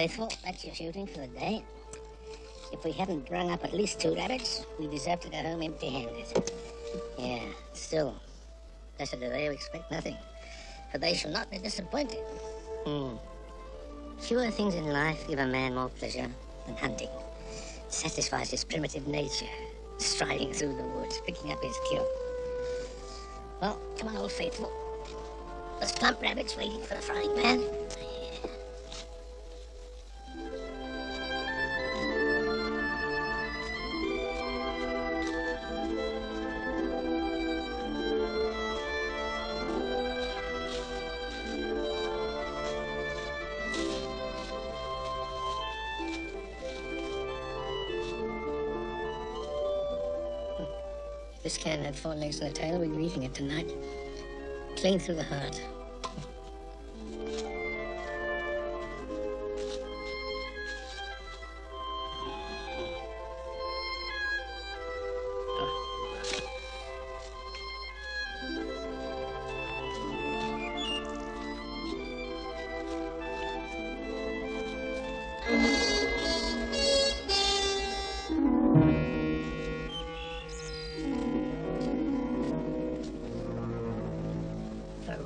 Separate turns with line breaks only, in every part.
Faithful. That's your shooting for the day. If we hadn't rung up at least 2 rabbits, we deserve to go home empty-handed. Yeah, still, blessed are they who expect nothing, for they shall not be disappointed. Fewer things in life give a man more pleasure than hunting. It satisfies his primitive nature, striding through the woods, picking up his kill. Well, come on, old Faithful. Those plump rabbits waiting for the frying pan. This can had 4 legs and a tail, we'd be eating it tonight. Clean through the heart.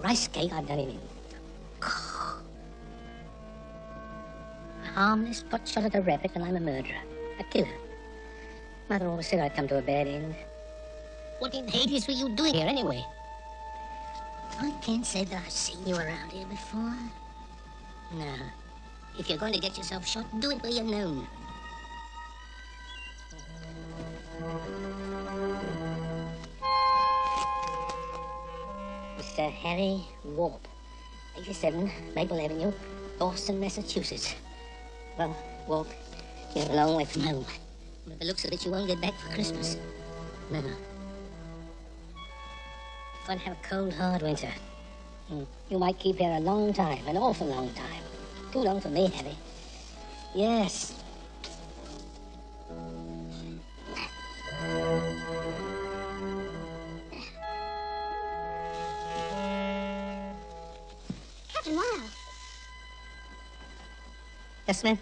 Rice cake, I've done him in. A harmless pot-shot at a rabbit, and I'm a murderer. A killer. Mother always said I'd come to a bad end. What in Hades were you doing here, anyway? I can't say that I've seen you around here before. No. If you're going to get yourself shot, do it where you're known. Mr. Harry Warp, 87 Maple Avenue, Boston, Massachusetts. Well, Warp, you're a long way from home. By the looks of it, you won't get back for Christmas. No. Going to have a cold, hard winter. You might keep here a long time, an awful long time. Too long for me, Harry. Yes.
Captain Miles.
Yes, ma'am?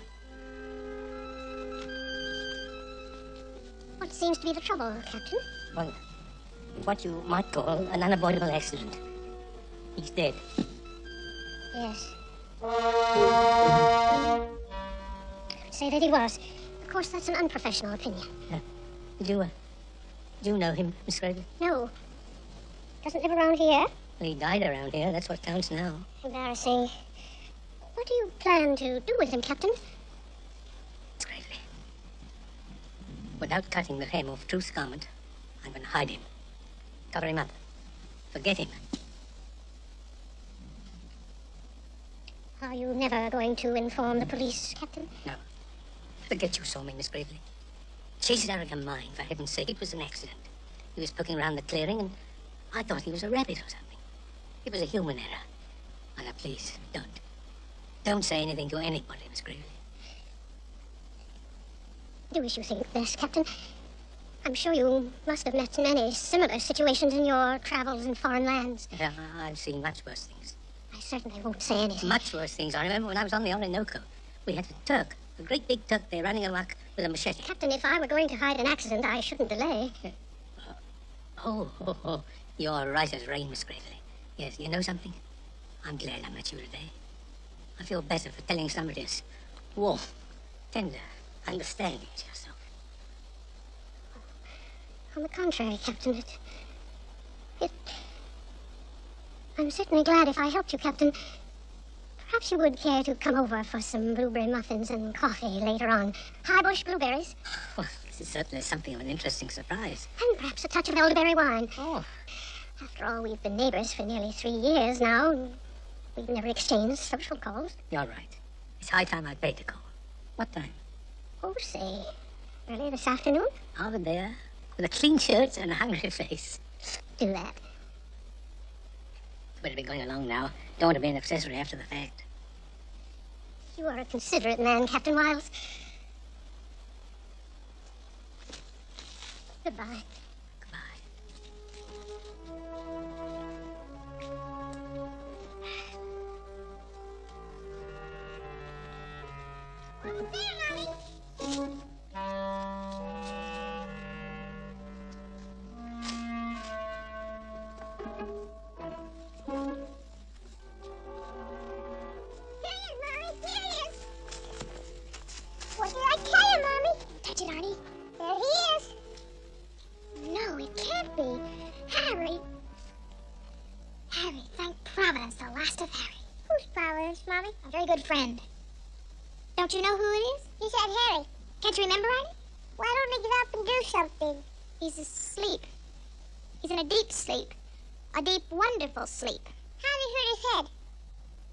What seems to be the trouble, Captain?
Well, what you might call an unavoidable accident. He's dead.
Yes. Say that he was. Of course, that's an unprofessional opinion.
Do you know him, Miss Gravely?
No. Doesn't live around here?
Well, he died around here. That's what counts now.
Embarrassing. What do you plan to do with him, Captain?
Miss Gravely. Without cutting the hem of Truth's garment, I'm going to hide him. Cover him up. Forget him.
Are you never going to inform the police, Captain?
No. Forget you saw me, Miss Gravely. Chase it out of your mind, for heaven's sake. It was an accident. He was poking around the clearing, and I thought he was a rabbit or something. It was a human error. Oh, now, please, don't. Don't say anything to anybody, Miss Gravely.
Do as you think best, Captain. I'm sure you must have met many similar situations in your travels in foreign lands.
Yeah, I've seen much worse things.
I certainly won't say anything.
Much worse things. I remember when I was on the Orinoco. We had a Turk, a great big Turk there, running amok with a machete.
Captain, if I were going to hide an accident, I shouldn't delay.
Oh. You're right as rain, Miss Gravely. Yes, you know something? I'm glad I met you today. I feel better for telling somebody as warm, tender, understanding as yourself.
On the contrary, Captain, I'm certainly glad if I helped you, Captain. Perhaps you would care to come over for some blueberry muffins and coffee later on. High bush blueberries.
Well, this is certainly something of an interesting surprise.
And perhaps a touch of elderberry wine.
Oh.
After all, we've been neighbors for nearly 3 years now, and we've never exchanged social calls.
You're right. It's high time I paid the call. What time?
Oh, say, early this afternoon?
Over there, with a clean shirt and a hungry face.
Do that.
Better be going along now. Don't want to be an accessory after the fact.
You are a considerate man, Captain Miles. Goodbye. What did I tell you, Mommy? Touch it, Arnie. There he is. No, it can't be. Harry. Harry, thank Providence, the last of Harry. Who's Providence, Mommy? A very good friend. Don't you know who it is? You said Harry. Can't you remember, Arnie? Why don't he get up and do something? He's asleep. He's in a deep sleep. A deep, wonderful sleep. How did he hurt his head?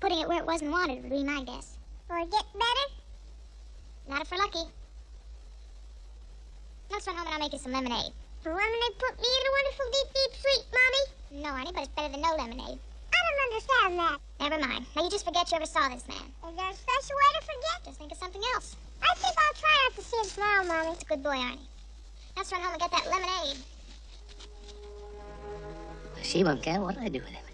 Putting it where it wasn't wanted would be my guess. Or get better? Not if we're lucky. Let's run home and I'll make you some lemonade. The lemonade put me in a wonderful deep, deep sleep, Mommy. No, Arnie, but it's better than no lemonade. I don't understand that. Never mind. Now you just forget you ever saw this man. Is there a special way to forget? Just think of something else. I think I'll try not to see him tomorrow, Mommy. It's a good boy, Arnie. Let's run home and get that lemonade.
She won't care what I do with him.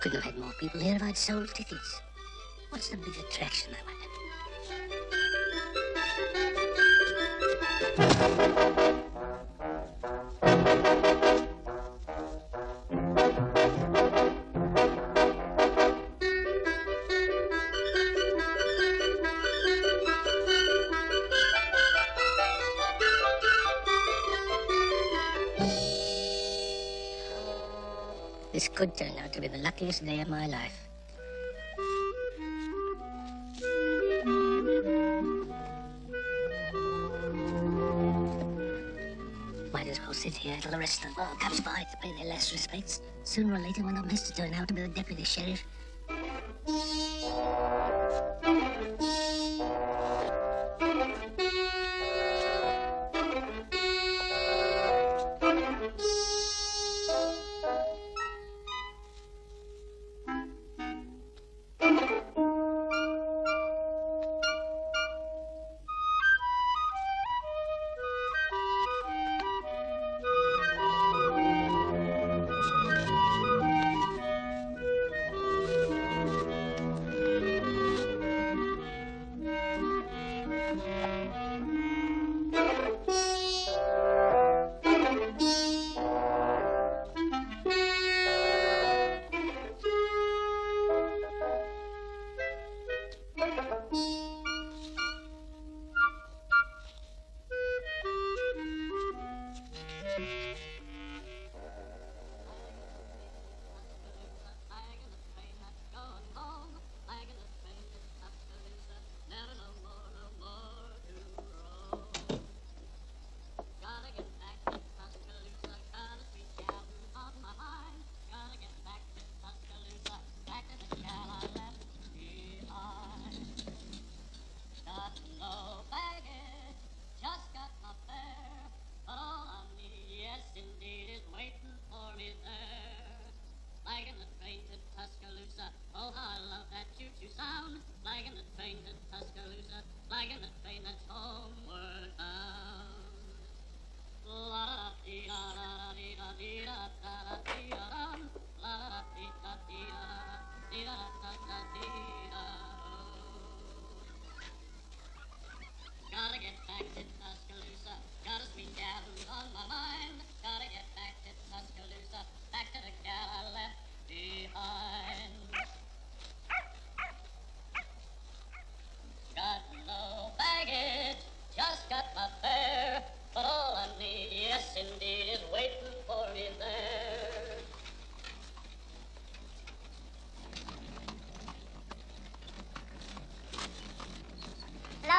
Couldn't have had more people here if I'd sold tickets. What's the big attraction, I wonder? This could turn out to be the luckiest day of my life. Might as well sit here till the rest of the world comes by to pay their last respects. Sooner or later, one of them has to turn out to be the deputy sheriff.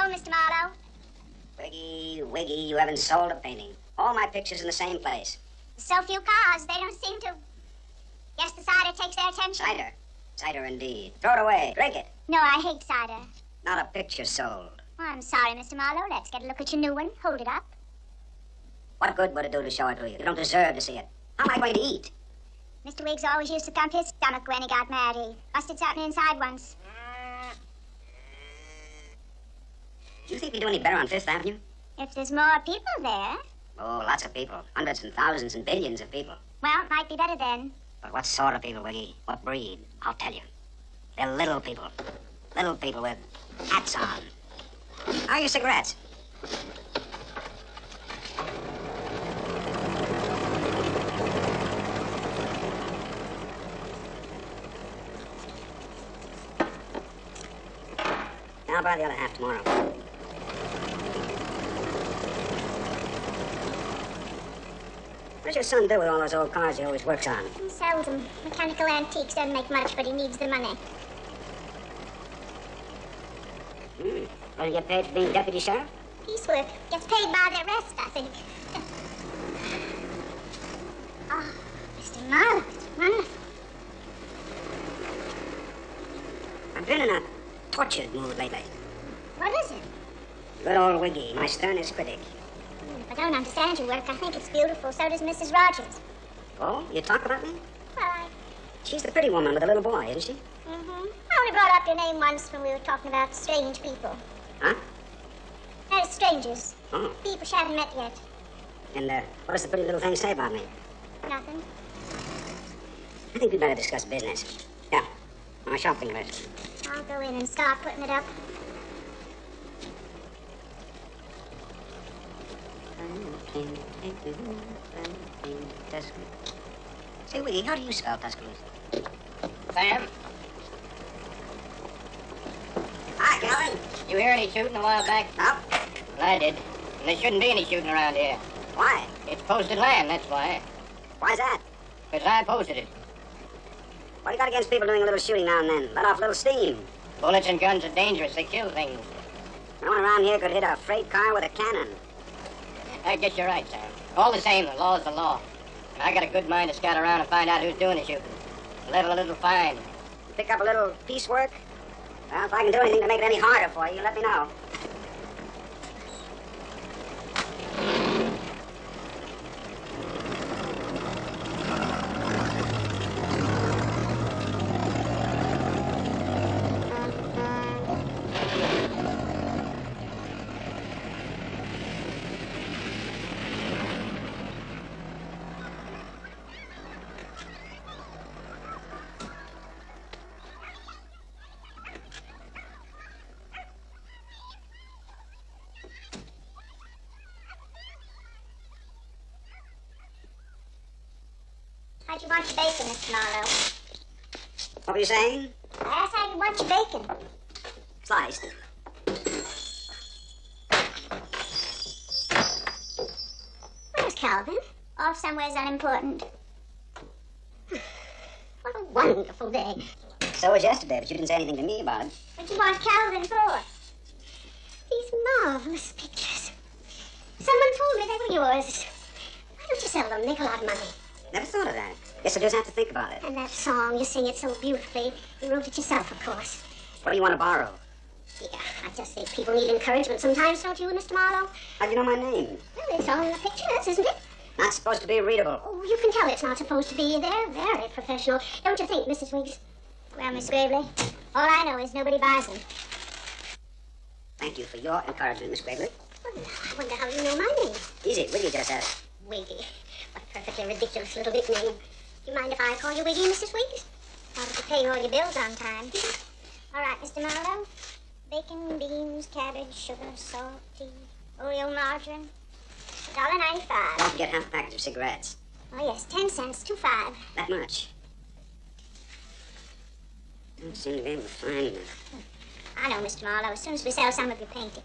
Mr. Marlowe.
Wiggy, you haven't sold a painting. All my pictures in the same place.
So few cars, they don't seem to... Guess the cider takes their attention.
Cider. Cider indeed. Throw it away. Drink it.
No, I hate cider.
Not a picture sold.
Oh, I'm sorry, Mr. Marlowe. Let's get a look at your new one. Hold it up.
What good would it do to show it to you? You don't deserve to see it. How am I going to eat?
Mr. Wiggs always used to thump his stomach when he got mad. He busted something inside once.
Do you think we do any better on Fifth Avenue?
If there's more people there.
Oh, lots of people. Hundreds and thousands and billions of people.
Well, it might be better then.
But what sort of people, Wiggy? What breed? I'll tell you. They're little people. Little people with hats on. How are your cigarettes? I'll buy the other half tomorrow. What does your son do with all those old cars he always works on?
He sells them. Mechanical antiques don't make much, but he needs the money.
Will he get paid for being deputy sheriff?
Piecework. Gets paid by the rest, I think. Oh, Mr. Marlowe, it's wonderful.
I've been in a tortured mood lately.
What is it?
Good old Wiggy, my sternest critic.
If I don't understand your work, I think it's beautiful. So does Mrs. Rogers.
Oh, you talk about me?
Well,
She's the pretty woman with the little boy, isn't she?
I only brought up your name once when we were talking about strange people.
Huh?
That is strangers.
Oh.
People she haven't met yet.
And what does the pretty little thing say about me?
Nothing.
I think we'd better discuss business. Yeah, my shopping list.
I'll go in and start putting it up.
Say, Wiggy, how do you spell Tuscaloosa?
Sam,
Hi, Calvin.
you hear any shooting a while back?
No?
Well, I did. And there shouldn't be any shooting around here.
Why?
It's posted land, that's why.
Why's that?
Because I posted it.
What do you got against people doing a little shooting now and then? Let off a little steam.
Bullets and guns are dangerous. They kill things.
No one around here could hit a freight car with a cannon.
I guess you're right, Sam. All the same, the law's the law. And I got a good mind to scout around and find out who's doing the shooting. Level a little fine.
Pick up a little piecework? Well, if I can do anything to make it any harder for you, let me know.
How'd you want your bacon, Mr. Marlowe?
What were you saying?
I asked how you want your bacon.
Sliced.
Where's Calvin? Off somewhere's unimportant. What a wonderful day.
So was yesterday, but you didn't say anything to me about it.
What do you want Calvin for? These marvelous pictures. Someone told me they were yours. Why don't you sell them? Make a lot of money.
Never thought of that. Guess I just have to think about it.
And that song, you sing it so beautifully. You wrote it yourself, of course.
What do you want to borrow?
Yeah, I just think people need encouragement sometimes, don't you, Mr. Marlowe?
How do you know my name?
Well, it's all in the pictures, isn't it?
Not supposed to be readable.
Oh, you can tell it's not supposed to be. They're very professional. Don't you think, Mrs. Wiggs? Well, Miss Gravely, all I know is nobody buys them.
Thank you for your encouragement, Miss Gravely.
Oh, no, I wonder how you know my name.
Easy, Wiggy just said it.
Wiggy. What a perfectly ridiculous little nickname. Do you mind if I call you Wiggy, Mrs. Wiggs? Now that you're paying all your bills on time. All right, Mr. Marlowe. Bacon, beans, cabbage, sugar, salt, tea, Oreo margarine. $1.95.
Don't forget half a package of cigarettes.
Oh, yes, 10 cents, 2.5.
That much. Don't seem to be able to find them.
I know, Mr. Marlowe, as soon as we sell some of your paintings.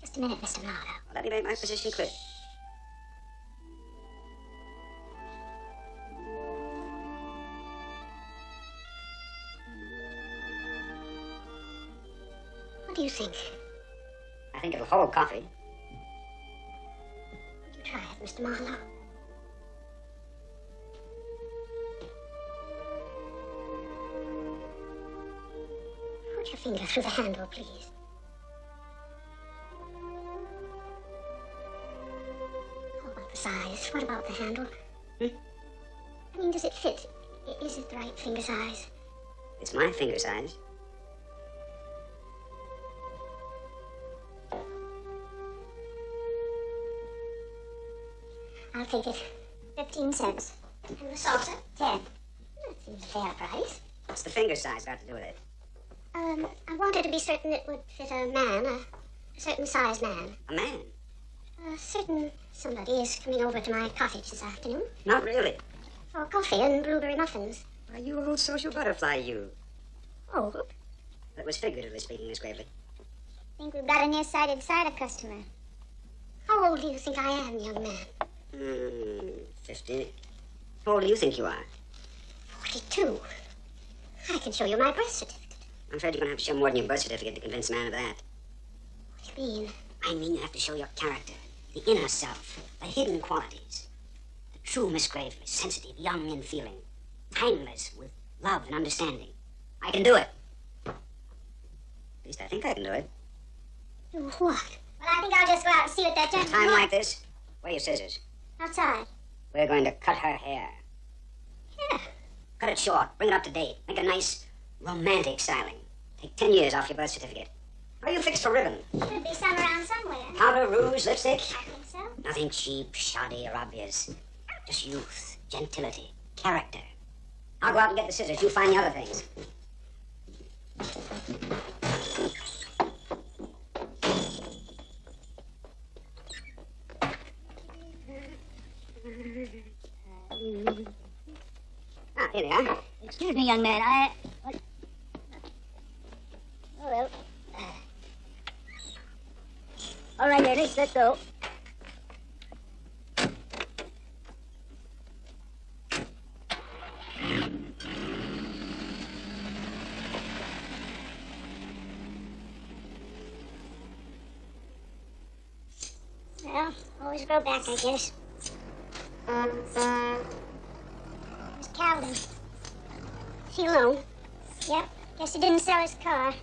Just a minute, Mr. Marlowe.
Well, let me make my position clear.
What do you think?
I think it'll hold coffee.
Would you try it, Mr. Marlowe? Put your finger through the handle, please. How about the size? What about the handle? I mean, does it fit? Is it the right finger size?
It's my finger size.
I'll take it. 15 cents. And the salsa, 10. That seems a fair price.
What's the finger size got to do with it?
I wanted to be certain it would fit a man, a certain size man.
A man?
A certain somebody is coming over to my cottage this afternoon.
Not really.
For coffee and blueberry muffins.
Why, you old social butterfly, you.
Oh,
That was figuratively speaking, Miss Gravely.
think we've got a nearsighted cider customer. How old do you think I am, young man?
50. How old do you think you are?
42. I can show you my birth certificate.
I'm afraid you're going to have to show more than your birth certificate to convince a man of that.
What do you mean?
I mean you have to show your character, the inner self, the hidden qualities. The true Miss Gravely, sensitive, young in feeling, timeless with love and understanding. I can do it. At least I think I can do it.
Do what? Well, I think I'll just go out and see what that gentleman...
Time like this, where are your scissors?
Outside.
We're going to cut her hair.
Yeah.
Cut it short, bring it up to date, make a nice romantic styling. Take 10 years off your birth certificate. Are you fixed for ribbon?
Should be some around somewhere.
Powder, rouge, lipstick?
I think so.
Nothing cheap, shoddy, or obvious. Just youth, gentility, character. I'll go out and get the scissors. You find the other things. Here they are.
Excuse me, young man. Oh, well. All right, Ernest, let's go.
Well, always grow back, I guess. Miss Calvin. Is he alone? Yep. Guess he didn't sell his car.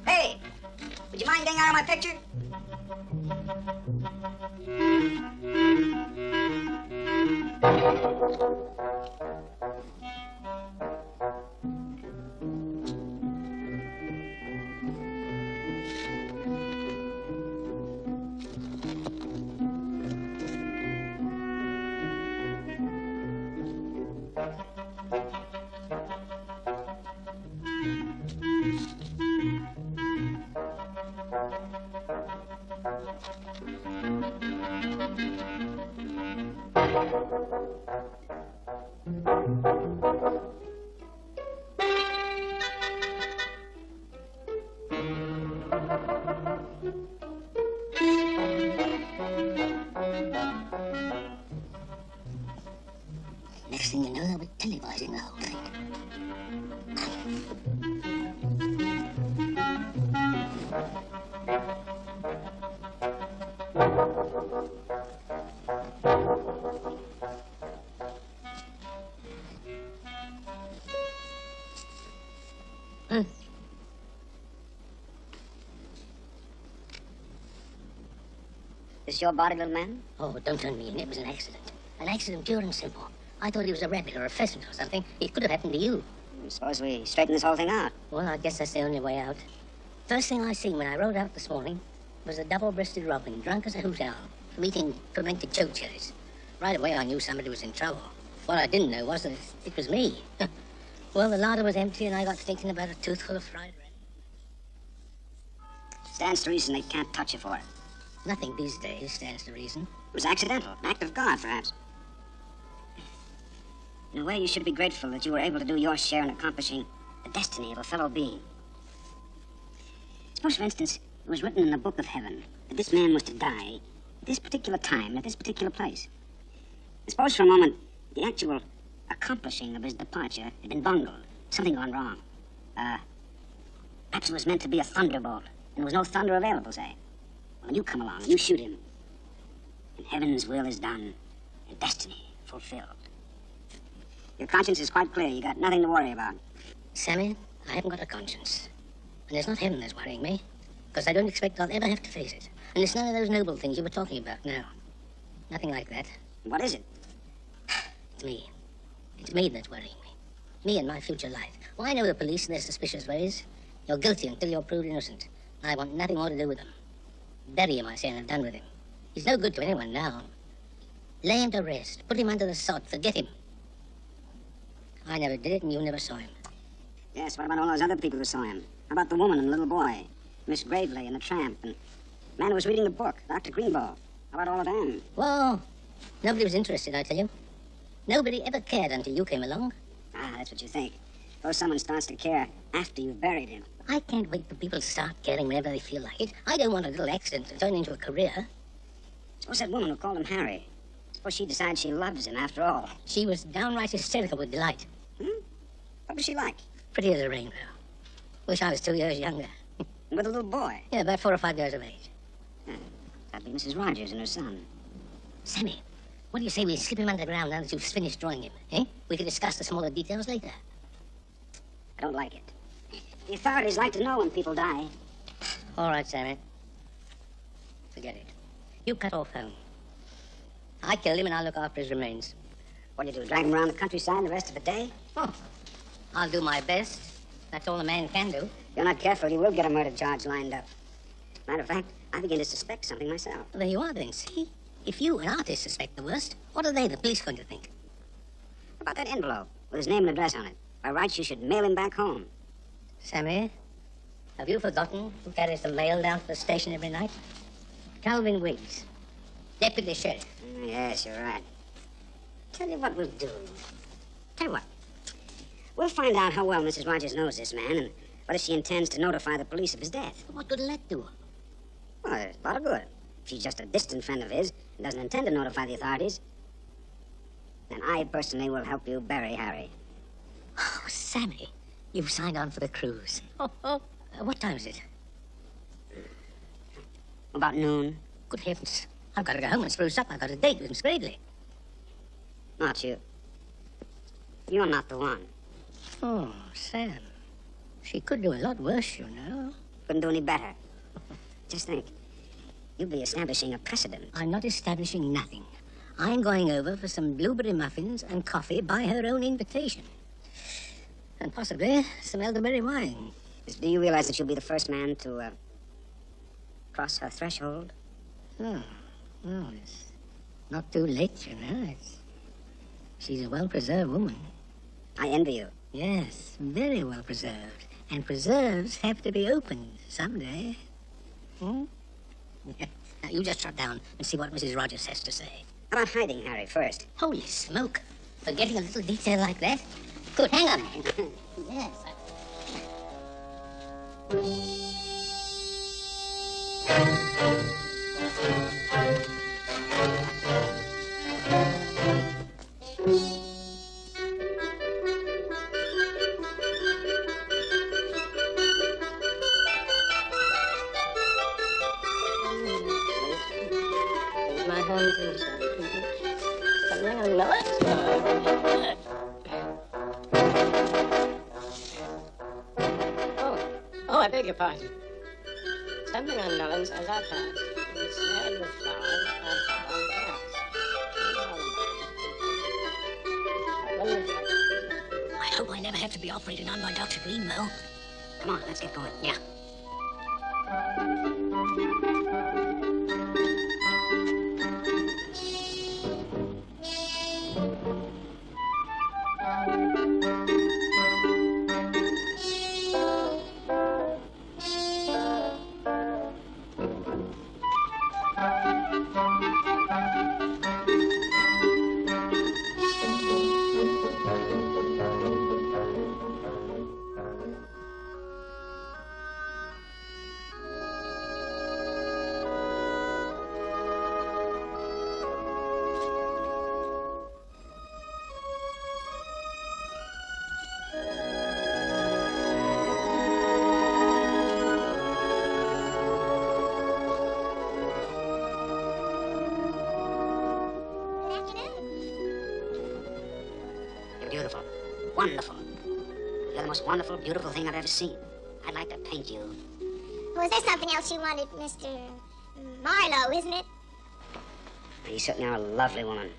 Hey! Would you mind getting out of my picture?
Next thing you know, they'll be televising the whole thing.
This your body, little man?
Oh, don't turn me in. It was an accident. An accident pure and simple. I thought he was a rabbit or a pheasant or something. It could have happened to you.
Suppose we straighten this whole thing out.
Well, I guess that's the only way out. First thing I seen when I rode out this morning was a double-breasted robin, drunk as a hoot owl, from eating fermented choke cherries. Right away, I knew somebody was in trouble. What I didn't know was that it was me. Well, the larder was empty, and I got thinking about a toothful of fried rabbit.
Stands to reason they can't touch you for it.
Nothing these days stands to reason.
It was accidental. An act of God, perhaps. In a way, you should be grateful that you were able to do your share in accomplishing the destiny of a fellow being. Suppose, for instance, it was written in the book of heaven that this man was to die at this particular time, at this particular place. Suppose for a moment the actual accomplishing of his departure had been bungled, something gone wrong. Perhaps it was meant to be a thunderbolt, and there was no thunder available, say. Well, you come along and you shoot him, and heaven's will is done, and destiny fulfilled. Your conscience is quite clear. You got nothing to worry about.
Sammy, I haven't got a conscience. And it's not heaven that's worrying me, because I don't expect I'll ever have to face it. And it's none of those noble things you were talking about, no. Nothing like that.
What is it?
It's me. It's me that's worrying me. Me and my future life. Well, I know the police and their suspicious ways. You're guilty until you're proved innocent. I want nothing more to do with them. Bury him, I say, and I'm done with him. He's no good to anyone now. Lay him to rest. Put him under the sod. Forget him. I never did it, and you never saw him.
Yes, what about all those other people who saw him? How about the woman and the little boy? Miss Gravely and the tramp, and the man who was reading the book, Dr. Greenbow. How about all of them?
Well, nobody was interested, I tell you. Nobody ever cared until you came along.
Ah, that's what you think. Suppose someone starts to care after you've buried him.
I can't wait for people to start caring whenever they feel like it. I don't want a little accident to turn into a career.
Suppose that woman who called him Harry. Suppose she decides she loves him after all.
She was downright hysterical with delight.
What was she like?
Pretty as a rainbow. Wish I was 2 years younger.
With a little boy?
Yeah, about 4 or 5 years of age.
That'd be Mrs. Rogers and her son.
Sammy, what do you say we slip him underground now that you've finished drawing him, eh? We can discuss the smaller details later.
I don't like it. The authorities like to know when people die.
All right, Sammy. Forget it. You cut off home. I killed him and I'll look after his remains.
What do you do, drag him around the countryside the rest of the day?
Oh, I'll do my best. That's all a man can do.
If you're not careful, you will get a murder charge lined up. Matter of fact, I begin to suspect something myself.
Well, there you are then, see? If you, an artist, suspect the worst, what are they, the police, going to think?
About that envelope with his name and address on it. By rights, you should mail him back home.
Sammy, have you forgotten who carries the mail down to the station every night? Calvin Wiggs, deputy sheriff.
Yes, you're right. Tell you what we'll do. Tell you what. We'll find out how well Mrs. Rogers knows this man and what if she intends to notify the police of his death.
What good will that do?
Well, there's a lot of good. If she's just a distant friend of his and doesn't intend to notify the authorities, then I personally will help you bury Harry.
Oh, Sammy, you've signed on for the cruise. What time is it?
About noon.
Good heavens. I've got to go home and spruce up. I've got a date with Miss Gradley.
Not you. You're not the one.
Oh, Sam. She could do a lot worse, you know.
Couldn't do any better. Just think. You'll be establishing a precedent.
I'm not establishing nothing. I'm going over for some blueberry muffins and coffee by her own invitation. And possibly some elderberry wine.
Do you realize that you'll be the first man to, cross her threshold?
Oh, well, it's not too late, you know. She's a well-preserved woman.
I envy you.
Yes, very well-preserved. And preserves have to be opened someday. Hmm? Now, you just shut down and see what Mrs. Rogers has to say.
How about hiding Harry first?
Holy smoke. Forgetting a little detail like that? Good, hang on. Yes. My hands inside. Something on the Oh, I beg your pardon. Something on Mullins as I passed. Snared with flowers and fallen grass. I hope I never have to be operated on by Dr. Greenbow.
Come on, let's get going.
Yeah.
wonderful. You're the most wonderful, beautiful thing I've ever seen. I'd like to paint you.
Was there something else you wanted, Mr. Marlowe, isn't it?
You certainly are a lovely woman.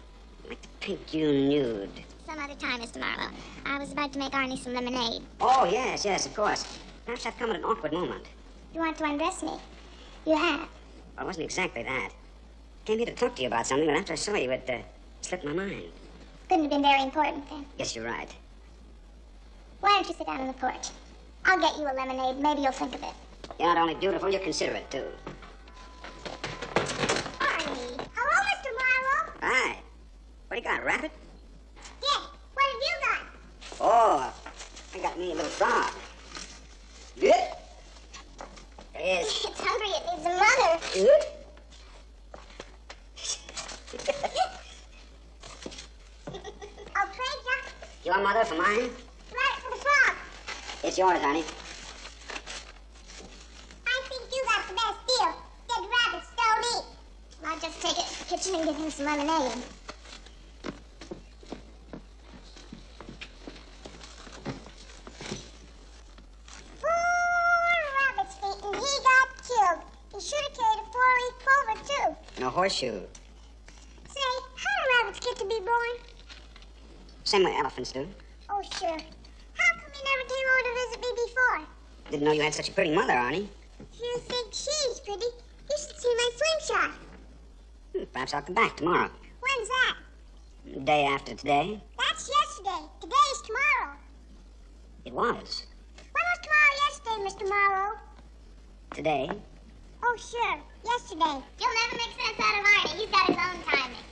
I'd like to paint you nude.
Some other time, Mr. Marlowe. I was about to make Arnie some lemonade.
Oh, yes, of course. Perhaps I've come at an awkward moment.
You want to undress me? You have.
Well, it wasn't exactly that. I came here to talk to you about something, but after I saw you, it slipped my mind.
Couldn't have been very important then.
Yes, you're right.
Why don't you sit down on the porch? I'll get you a lemonade. Maybe you'll think of it.
You're not only beautiful, you're considerate, too.
Arnie. Hello, Mr. Marlowe.
Hi. What do you got, a rabbit?
Yeah. What have you got?
Oh, I got me a little frog. Good. There it is.
It's hungry. It needs a mother.
Good.
I'll trade you.
Your mother for mine?
Right for the frog.
It's yours, honey.
I think you got the best deal. Dead rabbits don't eat. I'll just take it to the kitchen and give him some lemonade.
No horseshoe.
Say, how do rabbits get to be born?
Same way elephants do.
Oh, sure. How come you never came over to visit me before?
Didn't know you had such a pretty mother, Arnie.
You think she's pretty? You should see my slingshot.
Perhaps I'll come back tomorrow.
When's that?
Day after today.
That's yesterday. Today's tomorrow.
It was.
When was tomorrow yesterday, Mr. Morrow?
Today.
Oh, sure. Yesterday. You'll never make sense out of Arnie. He's got his own timing.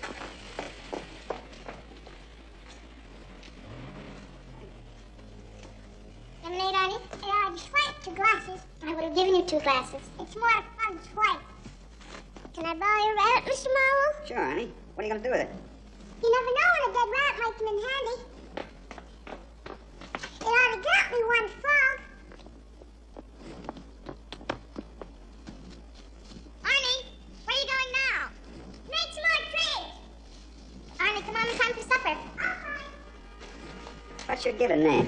Lemonade, Arnie? I swiped 2 glasses. I would have given you 2 glasses. It's more fun to swipe. Can I borrow your rabbit, Mr. Marlowe?
Sure, Arnie. What are you going to do with it?
You never know when a dead rat might come in handy. It ought to get me one frog. Arnie, where are you going now? Make some more trees. Arnie, come on, it's time for supper.
What's your given name?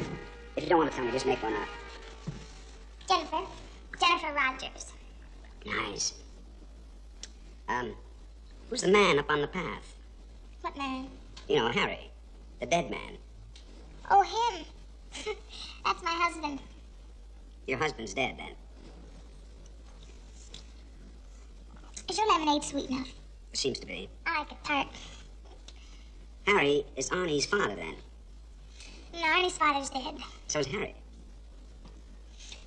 If you don't want to tell me, just make one up.
Jennifer. Jennifer Rogers.
Nice. Who's the man up on the path?
What man?
You know, Harry. The dead man.
Oh, him. That's my husband.
Your husband's dead, then.
Is your lemonade sweet enough?
It seems to be.
I like it tart.
Harry is Arnie's father, then.
No, Arnie's father's dead.
So's Harry.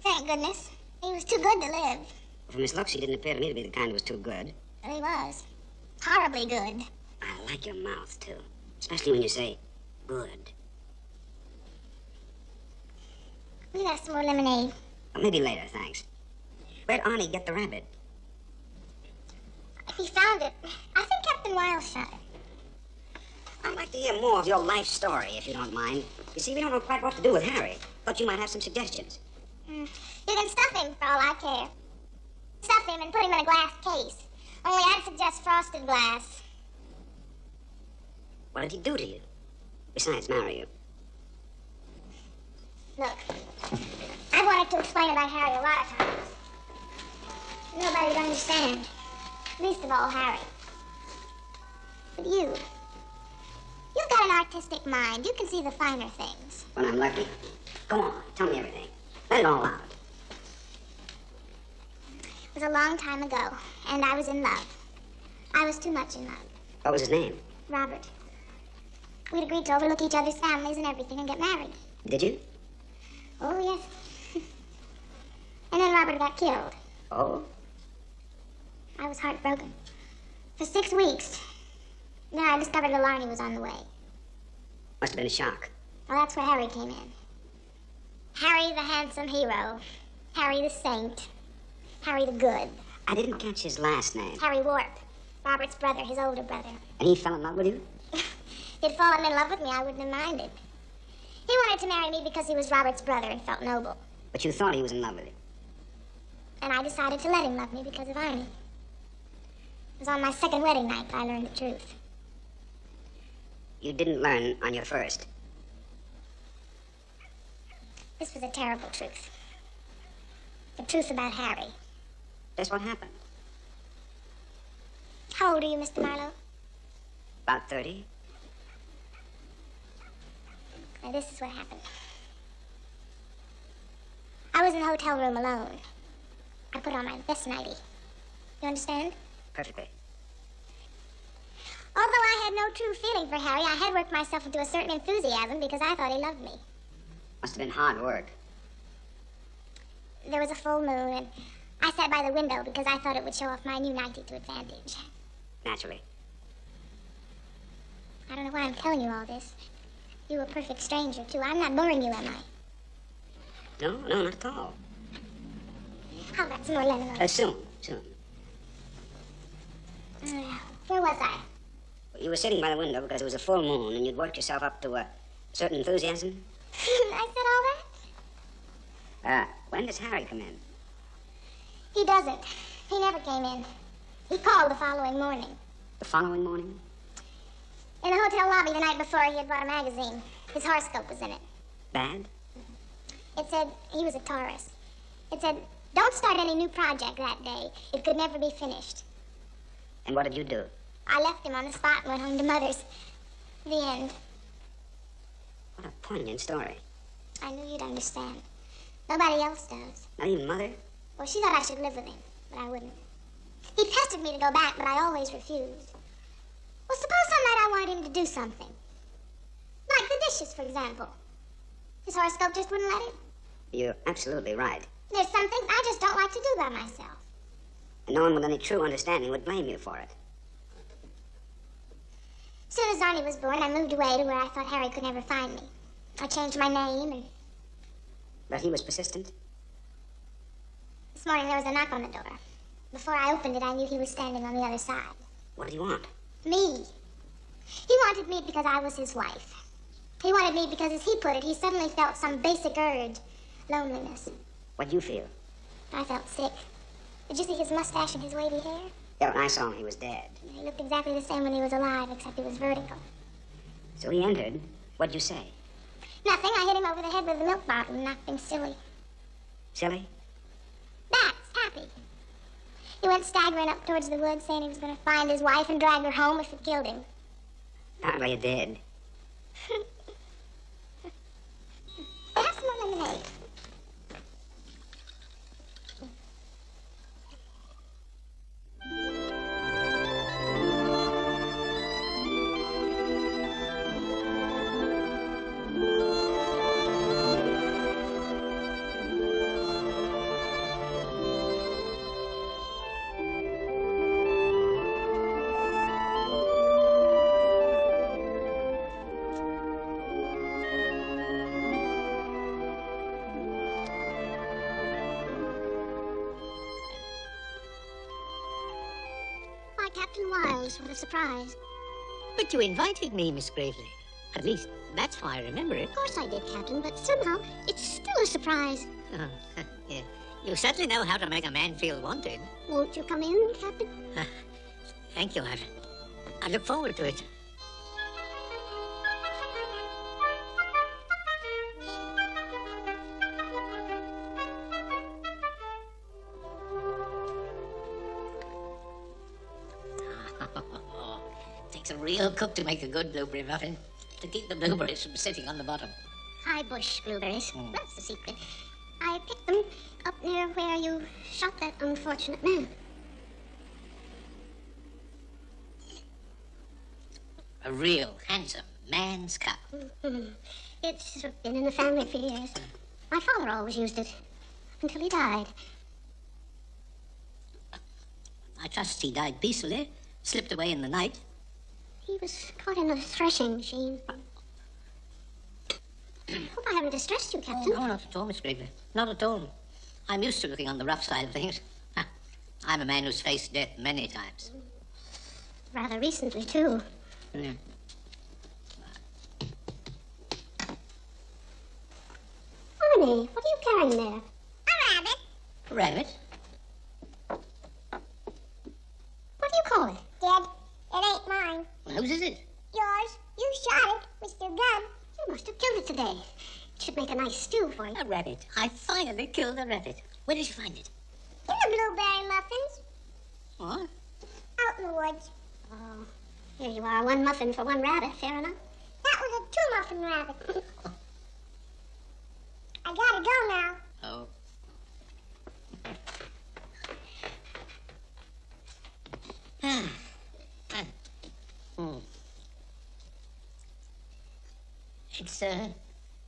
Thank goodness. He was too good to live.
From his looks, he didn't appear to me to be the kind who was too good.
But he was. Horribly good.
I like your mouth, too. Especially when you say, good.
We got some more lemonade.
Well, maybe later, thanks. Where'd Arnie get the rabbit?
If he found it, I think Captain Wiles shot it.
I'd like to hear more of your life story, if you don't mind. You see, we don't know quite what to do with Harry. Thought you might have some suggestions.
You can stuff him for all I care. Stuff him and put him in a glass case. Only I'd suggest frosted glass.
What did he do to you? Besides marry you?
Look, I wanted to explain about Harry a lot of times. Nobody would understand. Least of all Harry. But you. You've got an artistic mind. You can see the finer things.
When I'm lucky. Go on, tell me everything. Let it all out.
It was a long time ago, and I was in love. I was too much in love.
What was his name?
Robert. We'd agreed to overlook each other's families and everything and get married.
Did you?
Oh, yes. And then Robert got killed.
Oh?
I was heartbroken. For 6 weeks. Then I discovered Arnie was on the way.
Must have been a shock.
Well, that's where Harry came in. Harry the handsome hero. Harry the saint. Harry the good.
I didn't catch his last name.
Harry Warp. Robert's brother, his older brother.
And he fell in love with you?
If he'd fallen in love with me, I wouldn't have minded. He wanted to marry me because he was Robert's brother and felt noble.
But you thought he was in love with you.
And I decided to let him love me because of Arnie. It was on my second wedding night that I learned the truth.
You didn't learn on your first.
This was a terrible truth. The truth about Harry.
That's what happened.
How old are you, Mr. Marlowe?
About 30.
Now, this is what happened. I was in the hotel room alone. I put on my best nightie. You understand?
Perfectly.
Although I had no true feeling for Harry, I had worked myself into a certain enthusiasm because I thought he loved me.
Must have been hard work.
There was a full moon, and I sat by the window because I thought it would show off my new nightie to advantage.
Naturally.
I don't know why I'm telling you all this. You a perfect stranger, too. I'm not boring you, am I?
No, not at all.
How about some more lemonade?
Soon.
Where was I?
You were sitting by the window because it was a full moon and you'd worked yourself up to a certain enthusiasm.
I said all that?
When does Harry come in?
He doesn't. He never came in. He called the following morning.
The following morning?
In the hotel lobby the night before, he had bought a magazine. His horoscope was in it.
Bad?
It said he was a Taurus. It said, don't start any new project that day. It could never be finished.
And what did you do?
I left him on the spot and went home to Mother's. The end.
What a poignant story.
I knew you'd understand. Nobody else does.
Not even Mother?
Well, she thought I should live with him, but I wouldn't. He pestered me to go back, but I always refused. Well, suppose some night I wanted him to do something. Like the dishes, for example. His horoscope just wouldn't let him.
You're absolutely right.
There's some things I just don't like to do by myself.
And no one with any true understanding would blame you for it.
As soon as Arnie was born, I moved away to where I thought Harry could never find me. I changed my name, and
But he was persistent?
this morning there was a knock on the door. Before I opened it, I knew he was standing on the other side.
What did he want?
Me. He wanted me because I was his wife. He wanted me because, as he put it, he suddenly felt some basic urge. Loneliness.
What'd you feel?
I felt sick. Did you see his mustache and his wavy hair?
Yeah, when I saw him, he was dead.
He looked exactly the same when he was alive, except he was vertical.
So he entered. What'd you say?
Nothing. I hit him over the head with a milk bottle and knocked him silly.
Silly?
That's happy. He went staggering up towards the woods, saying he was going to find his wife and drag her home if it killed him.
Apparently he did.
Have some more lemonade. Captain Wiles, what a surprise.
But you invited me, Miss Gravely. At least, that's how I remember it.
Of course I did, Captain, but somehow it's still a surprise.
Oh, yeah. You certainly know how to make a man feel wanted.
Won't you come in, Captain?
Thank you, I look forward to it. Takes a real cook to make a good blueberry muffin, to keep the blueberries from sitting on the bottom.
High bush blueberries. That's the secret. I picked them up near where you shot that unfortunate man.
A real handsome man's cup.
It's been in the family for years. My father always used it until he died.
I trust he died peacefully, slipped away in the night.
He was caught in a threshing machine. Hope I haven't distressed you, Captain.
Oh, no, not at all, Miss Gravely. Not at all. I'm used to looking on the rough side of things. I'm a man who's faced death many times.
Rather recently, too.
Yeah.
Arnie, what are you carrying there?
A rabbit.
A rabbit?
What do you call it?
Dead. It ain't mine.
Whose is it?
Yours. You shot it with your gun.
You must have killed it today. Should make a nice stew for you.
A rabbit. I finally killed a rabbit. Where did you find it?
In the blueberry muffins.
What?
Out in the woods.
Oh, here you are, one muffin for one rabbit. Fair enough.
That was a two-muffin rabbit. I gotta go now.
Oh. It's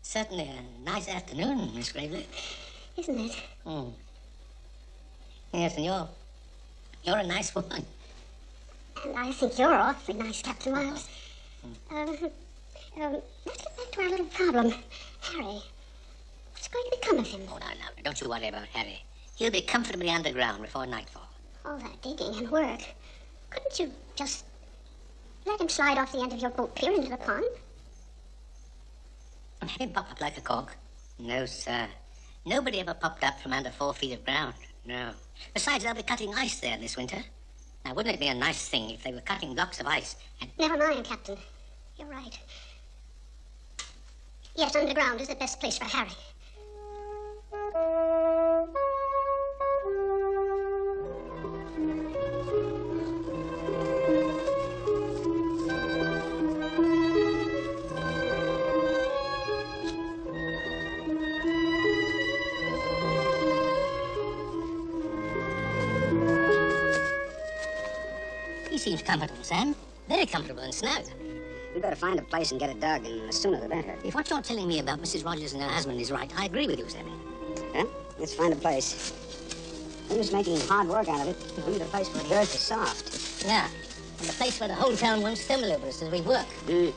certainly a nice afternoon, Miss Gravely.
Isn't it?
Yes, and you're a nice woman.
And I think you're awfully nice, Captain Miles. Let's get back to our little problem. Harry, what's going to become of him?
Oh, no, don't you worry about Harry. He'll be comfortably underground before nightfall.
All that digging and work. Couldn't you just let him slide off the end of your boat pier into the pond?
And have him pop up like a cork? No, sir. Nobody ever popped up from under 4 feet of ground. No. Besides, they'll be cutting ice there this winter. Now, wouldn't it be a nice thing if they were cutting blocks of ice and...
Never mind, Captain. You're right. Yes, underground is the best place for Harry.
He seems comfortable, Sam. Very comfortable and snug.
We better find a place and get it dug, and the sooner the better.
If what you're telling me about Mrs. Rogers and her husband is right, I agree with you, Sammy.
Huh? Let's find a place. We're just making hard work out of it. We need a place where the earth is soft.
Yeah. And a place where the whole town won't stumble over us as we work.
A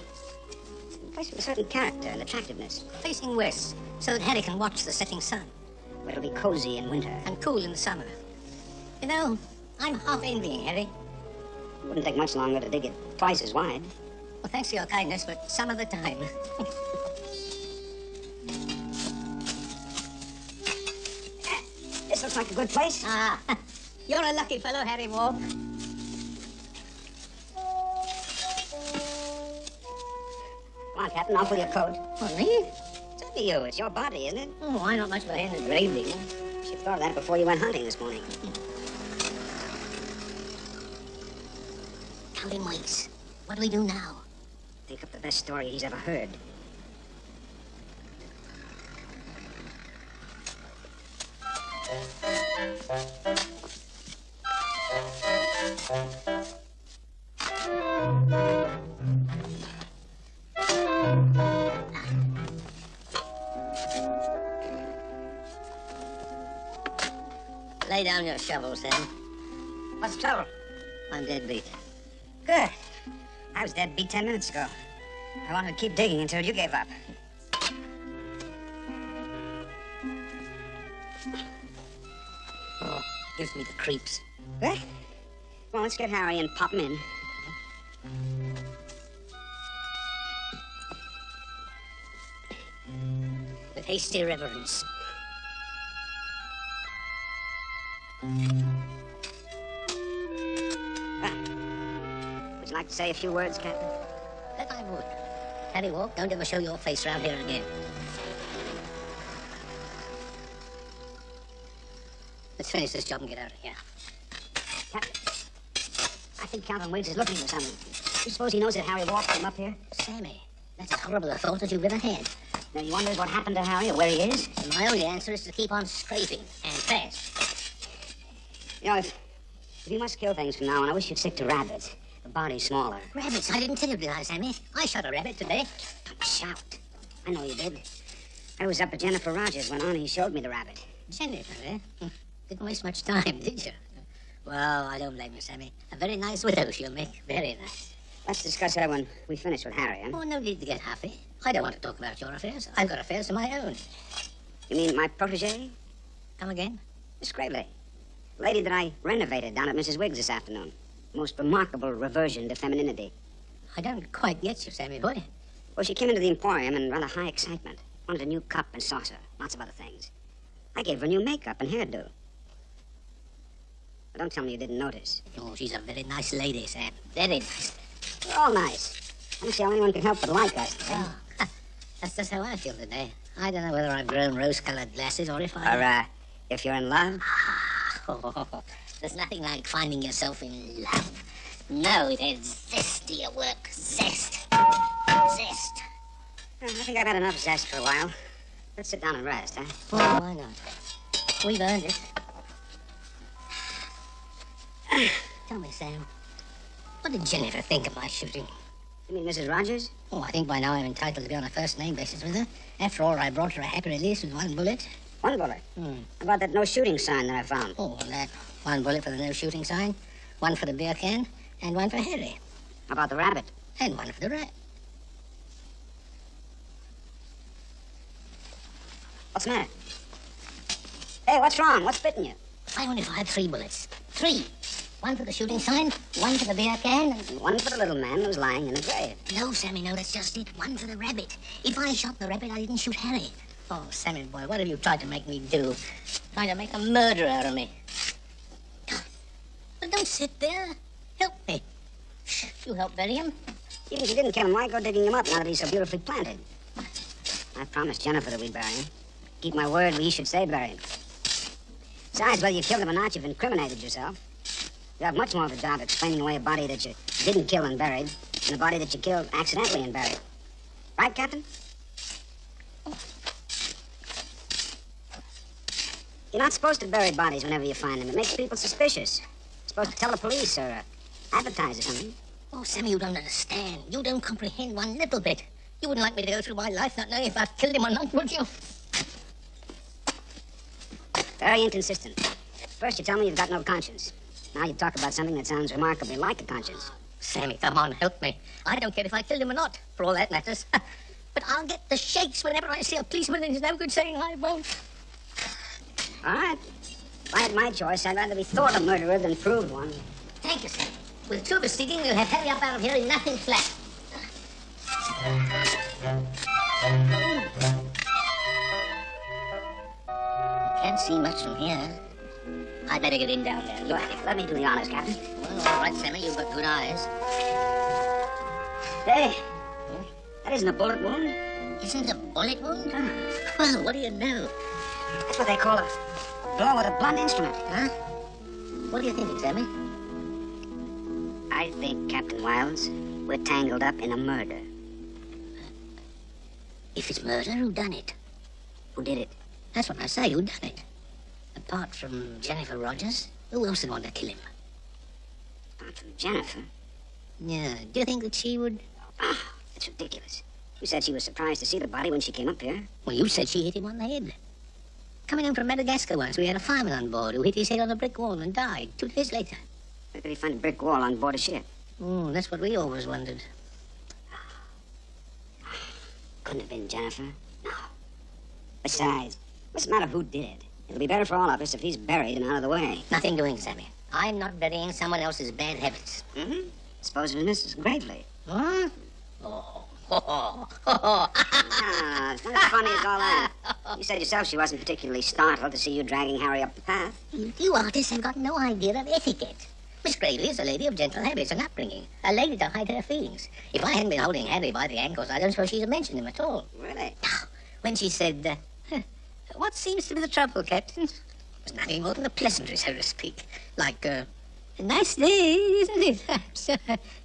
place with a certain character and attractiveness.
Facing west, so that Harry can watch the setting sun.
Where it'll be cozy in winter.
And cool in the summer. You know, I'm half envying Harry.
Wouldn't take much longer to dig it twice as wide.
Well, thanks for your kindness, but some of the time.
This looks like a good place.
Ah, you're a lucky fellow, Harry Warp.
Come on, Captain, off with your coat.
What, me?
It's up to you. It's your body, isn't it?
Oh, I'm not much of a hand at grave digging.
Should have thought of that before you went hunting this morning.
Counting weeks. What do we do now?
Think up the best story he's ever heard.
Lay down your shovel, Sam.
What's the trouble?
I'm dead beat.
Good. I was dead beat 10 minutes ago. I wanted to keep digging until you gave up.
Oh, gives me the creeps.
What? Well, let's get Harry and pop him in.
With hasty reverence.
Would you like to say a few words, Captain?
That I would. Harry Warp, don't ever show your face round here again. Let's finish this job and get out of here.
Captain, I think Calvin Wiggs is looking for something. You suppose he knows that Harry Warp came up here?
Sammy, that's as horrible a thought as you've ever had.
Now, he wonders what happened to Harry or where he is?
And my only answer is to keep on scraping, and fast.
You know, if you must kill things from now on, I wish you'd stick to rabbits. The body's smaller.
Rabbits, I didn't tell you, did I, Sammy? I shot a rabbit today.
Don't shout. I know you did. I was up at Jennifer Rogers when Arnie showed me the rabbit.
Jennifer, eh? Didn't waste much time, did you? Well, I don't blame you, Sammy. A very nice widow she'll make. Very nice.
Let's discuss that when we finish with Harry, huh?
Oh, no need to get happy. I don't want to talk about your affairs. I've got affairs of my own.
You mean my protege?
Come again?
Miss Gravely. The lady that I renovated down at Mrs. Wiggs this afternoon. Most remarkable reversion to femininity.
I don't quite get you, Sammy boy.
Well, she came into the Emporium in rather high excitement. Wanted a new cup and saucer. Lots of other things. I gave her new makeup and hairdo. But don't tell me you didn't notice.
Oh, she's a very nice lady, Sam. Very nice.
We're all nice. I don't see how anyone can help but like us.
Oh, that's just how I feel today. I don't know whether I've grown rose-colored glasses or if I...
Or, if you're in love?
There's nothing like finding yourself in love. No, there's zest to your work. Zest. Zest.
I think I've had enough zest for a while. Let's sit down and rest, huh?
Well, why not? We've earned it. Tell me, Sam, what did Jennifer think of my shooting?
You mean Mrs. Rogers?
Oh, I think by now I'm entitled to be on a first-name basis with her. After all, I brought her a happy release with one bullet.
One bullet? About that no-shooting sign that I found?
Oh, that one bullet for the no-shooting sign, one for the beer can, and one for Harry.
How about the rabbit?
And one for the rat.
What's the matter? Hey, what's wrong? What's bitten you?
I only fired 3 bullets. 3. One for the shooting sign, one for the beer can,
And one for the little man who's lying in the grave.
No, Sammy, no, that's just it. One for the rabbit. If I shot the rabbit, I didn't shoot Harry. Oh, Sammy, boy, what have you tried to make me do? Trying to make a murderer out of me. Well, don't sit there. Help me. Shh, you help bury him.
Even if you didn't kill him, why go digging him up now that he's so beautifully planted? I promised Jennifer that we'd bury him. Keep my word, we should say bury him. Besides, whether you killed him or not, you've incriminated yourself. You have much more of a job explaining away a body that you didn't kill and buried than a body that you killed accidentally and buried. Right, Captain? You're not supposed to bury bodies whenever you find them. It makes people suspicious. You're supposed to tell the police or advertise or something.
Oh, Sammy, you don't understand. You don't comprehend one little bit. You wouldn't like me to go through my life not knowing if I've killed him or not, would you?
Very inconsistent. First you tell me you've got no conscience. Now you talk about something that sounds remarkably like a conscience.
Sammy, come on, help me. I don't care if I killed him or not, for all that matters. But I'll get the shakes whenever I see a policeman, and it's no good saying I won't.
All right. If I had my choice, I'd rather be thought a murderer than proved one.
Thank you, Sammy. With 2 proceedings, we'll have Harry up out of here in nothing flat. Can't see much from here. I'd better get in down there.
Look, let me do the honors, Captain.
Well, all right, Sammy, you've got good eyes.
Hey, that isn't a bullet wound.
Isn't a bullet wound? Well, what do you know?
That's what they call a blow with a blunt instrument.
Huh? What do you think, Sammy?
I think, Captain Wiles, we're tangled up in a murder.
If it's murder, who done it?
Who did it?
That's what I say, who done it? Apart from Jennifer Rogers, who else would want to kill him?
Apart from Jennifer?
Yeah, do you think that she would...
Oh, that's ridiculous. You said she was surprised to see the body when she came up here.
Well, you said she hit him on the head. Coming home from Madagascar once, we had a fireman on board who hit his head on a brick wall and died 2 days later.
Where did he find a brick wall on board a ship?
Oh, that's what we always wondered.
Couldn't have been Jennifer. No. Besides, what's the matter who did it? It'll be better for all of us if he's buried and out of the way.
Nothing doing, Sammy. I'm not burying someone else's bad habits.
Mm-hmm. Suppose it was Mrs. Gravely.
Huh? Oh.
Ah, it's not as funny as all that. You said yourself she wasn't particularly startled to see you dragging Harry up the path.
You artists have got no idea of etiquette. Miss Gravely is a lady of gentle habits and upbringing. A lady to hide her feelings. If I hadn't been holding Harry by the ankles, I don't suppose she'd have mentioned him at all.
Really?
When she said, what seems to be the trouble, Captain? It was nothing more than a pleasantry, so to speak. Like, a nice day, isn't it?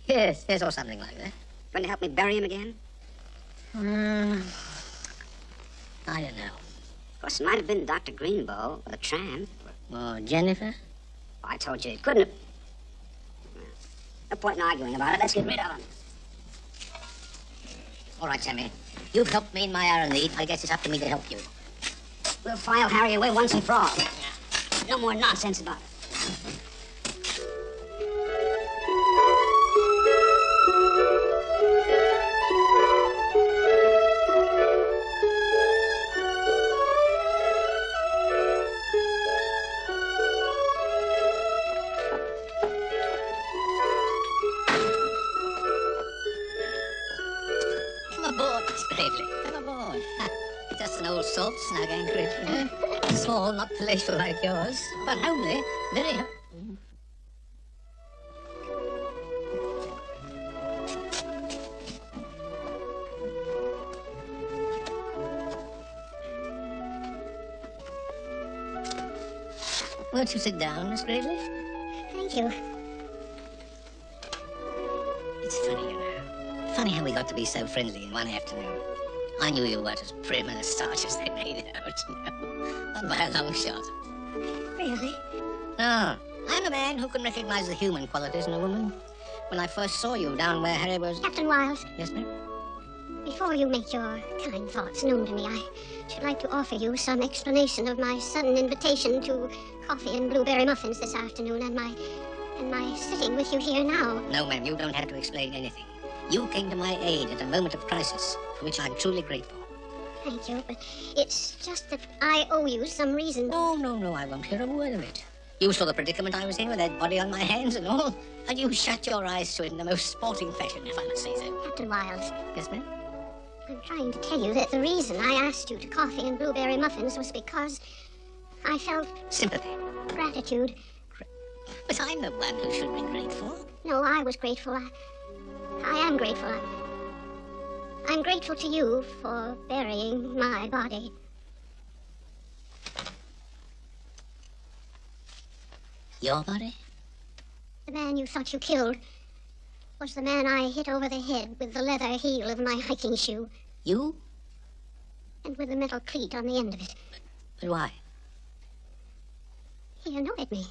Yes, or something like that.
Going to help me bury him again?
I don't know.
Of course, it might have been Dr. Greenbow or the tramp.
Or Jennifer?
Oh, I told you it couldn't have... No point in arguing about it. Let's get rid of him.
All right, Sammy. You've helped me in my R&D. I guess it's up to me to help you.
We'll file Harry away once and for all. No more nonsense about it.
Come aboard, Miss Gravely. Come aboard. Just an old salt snug anchorage. Small, not palatial like yours, but homely. Very Won't you sit down, Miss Gravely?
Thank you.
It's funny, you know. Funny how we got to be so friendly in one afternoon. I knew you weren't as prim and as starch as they made it out, you know. Not by a long shot.
Really?
No, I'm a man who can recognize the human qualities in a woman. When I first saw you down where Harry was...
Captain Wiles,
Yes, ma'am?
before you make your kind thoughts known to me, I should like to offer you some explanation of my sudden invitation to coffee and blueberry muffins this afternoon and my sitting with you here now.
No, ma'am, you don't have to explain anything. You came to my aid at a moment of crisis, for which I'm truly grateful.
Thank you, but it's just that I owe you some reason.
No, I won't hear a word of it. You saw the predicament I was in with that body on my hands and all, and you shut your eyes to it in the most sporting fashion, if I must say so.
Captain Wiles,
Yes, ma'am?
I'm trying to tell you that the reason I asked you to coffee and blueberry muffins was because I felt
Sympathy.
gratitude.
But I'm the one who should be grateful.
No, I was grateful. I am grateful. I'm grateful to you for burying my body.
Your body?
The man you thought you killed was the man I hit over the head with the leather heel of my hiking shoe
You?
and with the metal cleat on the end of it.
But why?
He annoyed me.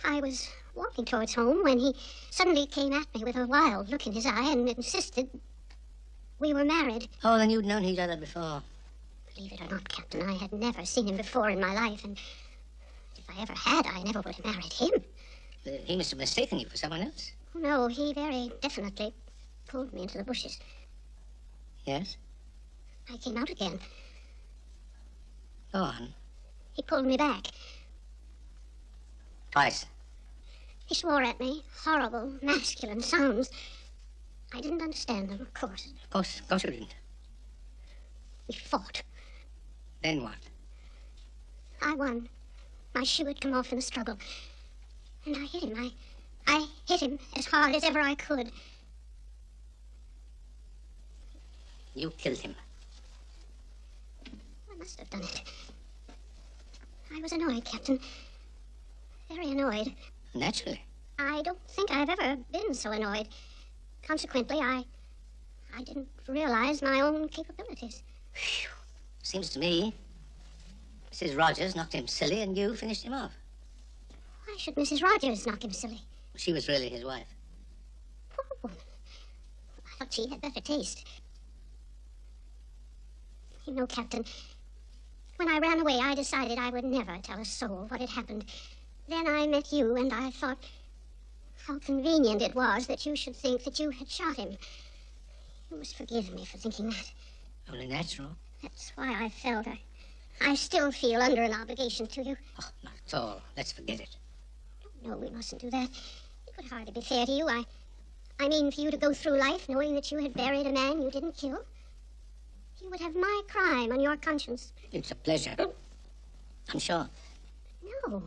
I was walking towards home when he suddenly came at me with a wild look in his eye and insisted we were married.
Oh, then you'd known each other before.
Believe it or not, Captain, I had never seen him before in my life, and if I ever had, I never would have married him.
He must have mistaken you for someone else.
Oh, no, he very definitely pulled me into the bushes.
Yes?
I came out again.
Go on.
He pulled me back.
Twice.
He swore at me horrible, masculine sounds. I didn't understand them, of course.
Of course you didn't.
We fought.
Then what?
I won. My shoe had come off in the struggle. And I hit him. I hit him as hard as ever I could.
You killed him.
I must have done it. I was annoyed, Captain. Very annoyed.
Naturally.
I don't think I've ever been so annoyed. Consequently, I didn't realize my own capabilities.
Phew. Seems to me Mrs. Rogers knocked him silly and you finished him off.
Why should Mrs. Rogers knock him silly?
She was really his wife.
Poor woman. I thought she had better taste. You know, Captain, when I ran away, I decided I would never tell a soul what had happened. Then I met you, and I thought how convenient it was that you should think that you had shot him. You must forgive me for thinking that.
Only natural.
That's why I felt I still feel under an obligation to you.
Oh, not at all. Let's forget it.
No, we mustn't do that. It would hardly be fair to you. I mean for you to go through life knowing that you had buried a man you didn't kill. You would have my crime on your conscience.
It's a pleasure. I'm sure.
No.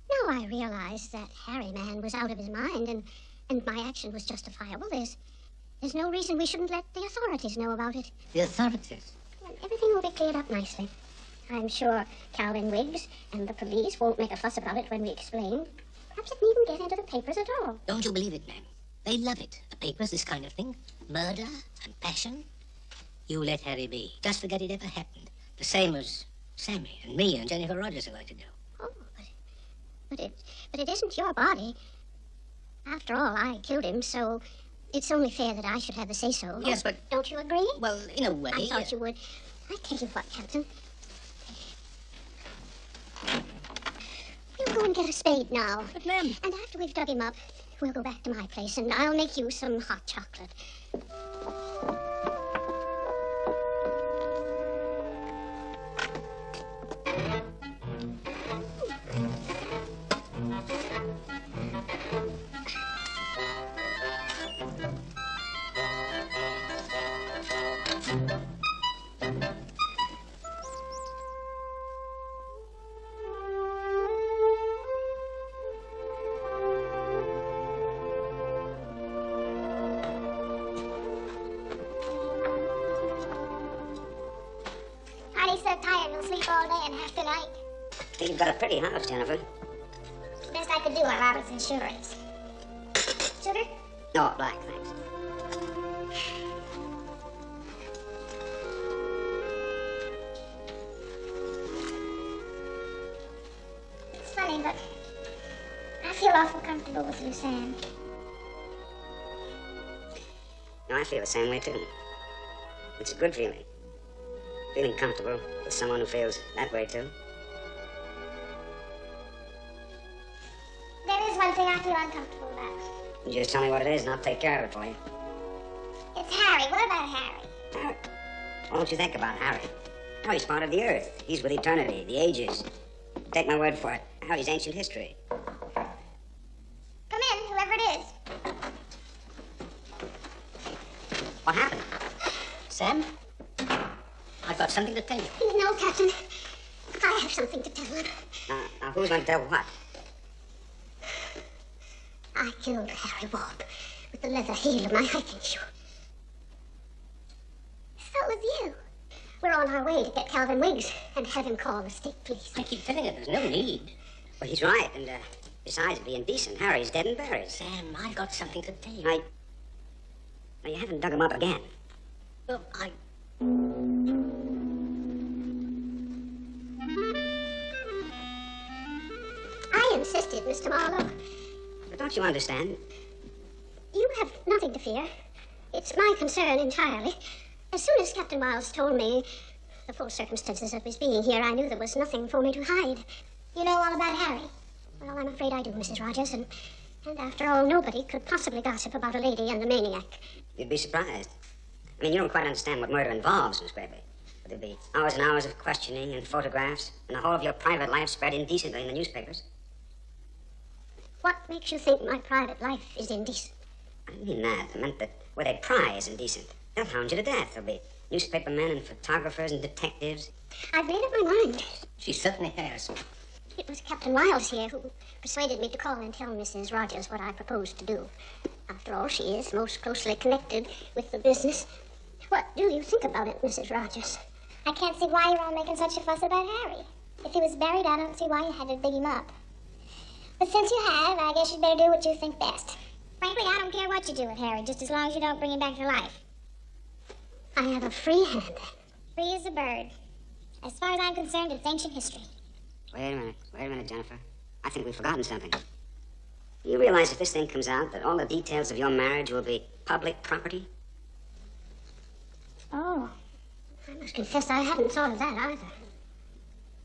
Now I realize that Harry man was out of his mind and my action was justifiable. There's no reason we shouldn't let the authorities know about it.
The authorities?
And everything will be cleared up nicely. I'm sure Calvin Wiggs and the police won't make a fuss about it when we explain. Perhaps it needn't get into the papers at all.
Don't you believe it, ma'am? They love it. The papers, this kind of thing. Murder and passion. You let Harry be. Just forget it ever happened. The same as Sammy and me and Jennifer Rogers are going to do.
Oh, but it isn't your body. After all, I killed him, so it's only fair that I should have the say-so.
Yes, but...
Don't you agree?
Well, in a way...
I thought you would. I tell you what, Captain. We'll go and get a spade now.
But, ma'am...
And after we've dug him up, we'll go back to my place, and I'll make you some hot chocolate. Harry's so tired he'll sleep all day and half the night.
I think you've got a pretty house, Jennifer.
Best I could do on Robert's insurance. Sugar?
No, black, thanks.
It's funny, but I feel awful comfortable with you, Sam.
No, I feel the same way, too. It's a good feeling. Feeling comfortable with someone who feels that way, too.
There is one thing I feel uncomfortable about.
You just tell me what it is, and I'll take care of it for you.
It's Harry. What about Harry?
Harry? What don't you think about Harry? Harry's part of the Earth. He's with eternity, the ages. Take my word for it. Harry's ancient history.
Come in, whoever it is.
What happened?
Sam? I've got something to tell you.
No, Captain. I have something to tell him.
Now who's going to tell what?
I killed Harry Ward with the leather heel of my hiking shoe. So it was you. We're on our way to get Calvin Wiggs and have him call the state police.
I keep telling you there's no need.
Well, he's right, and besides, it'd be indecent. Harry's dead and buried.
Sam, I've got something to tell you.
Now, you haven't dug him up again.
Well,
I insisted, Mr. Marlowe.
But don't you understand?
You have nothing to fear. It's my concern entirely. As soon as Captain Miles told me the full circumstances of his being here, I knew there was nothing for me to hide. You know all about Harry? Well, I'm afraid I do, Mrs. Rogers, and after all, nobody could possibly gossip about a lady and a maniac.
You'd be surprised. I mean, you don't quite understand what murder involves, Miss Gravely. But there'd be hours and hours of questioning and photographs, and the whole of your private life spread indecently in the newspapers.
What makes you think my private life is indecent?
I didn't mean that. I meant that where they pry is indecent. They'll hound you to death. There'll be newspaper men and photographers and detectives.
I've made up my mind.
she certainly has.
It was Captain Miles here who persuaded me to call and tell Mrs. Rogers what I proposed to do. After all, she is most closely connected with the business. What do you think about it, Mrs. Rogers? I can't see why you're all making such a fuss about Harry. If he was buried, I don't see why you had to dig him up. But since you have, I guess you'd better do what you think best. Frankly, I don't care what you do with Harry, just as long as you don't bring him back to life. I have a free hand. Free as a bird. As far as I'm concerned, it's ancient history.
Wait a minute, Jennifer. I think we've forgotten something. You realize if this thing comes out that all the details of your marriage will be public property?
Oh, I must confess I hadn't thought of that either.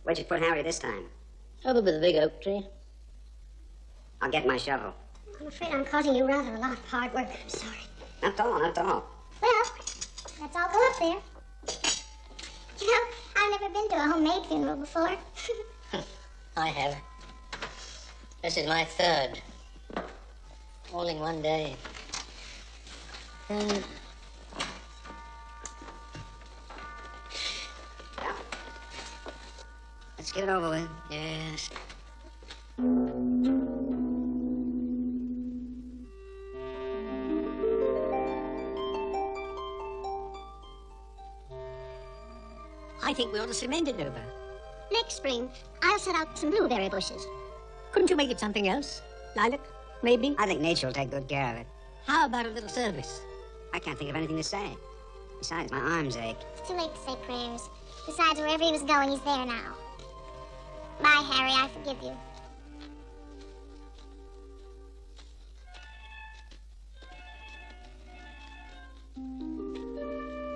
Where'd you put Harry this time?
Over by the big oak tree.
I'll get my shovel.
I'm afraid I'm causing you rather a lot of hard work. I'm sorry.
Not at all, not at all.
Well, let's all go up there. You know, I've never been to a homemade funeral before.
I have. This is my third. All in one day. And
Let's get it over with.
yes. I think we ought to cement it over.
Next spring, I'll set out some blueberry bushes.
Couldn't you make it something else? Lilac, maybe?
I think nature will take good care of it.
How about a little service?
I can't think of anything to say. Besides, my arms ache.
It's too late to say prayers. Besides, wherever he was going, he's there now. Bye, Harry. I forgive you.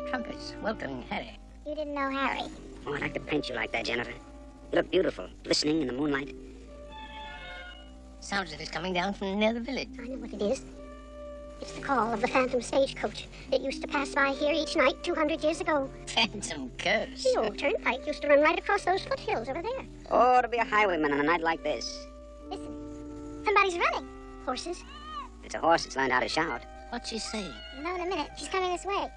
Trumpets, welcome, Harry.
You didn't know Harry.
Oh, I'd like to paint you like that, Jennifer. You look beautiful, glistening in the moonlight.
Sounds as if it's coming down from near the village.
I know what it is. It's the call of the phantom stagecoach that used to pass by here each night 200 years ago.
Phantom curse.
The old turnpike used to run right across those foothills over there.
Oh, to be a highwayman on a night like this.
Listen, somebody's running. Horses.
It's a horse that's learned how to shout.
What's she saying?
You'll know in a minute. She's coming this way.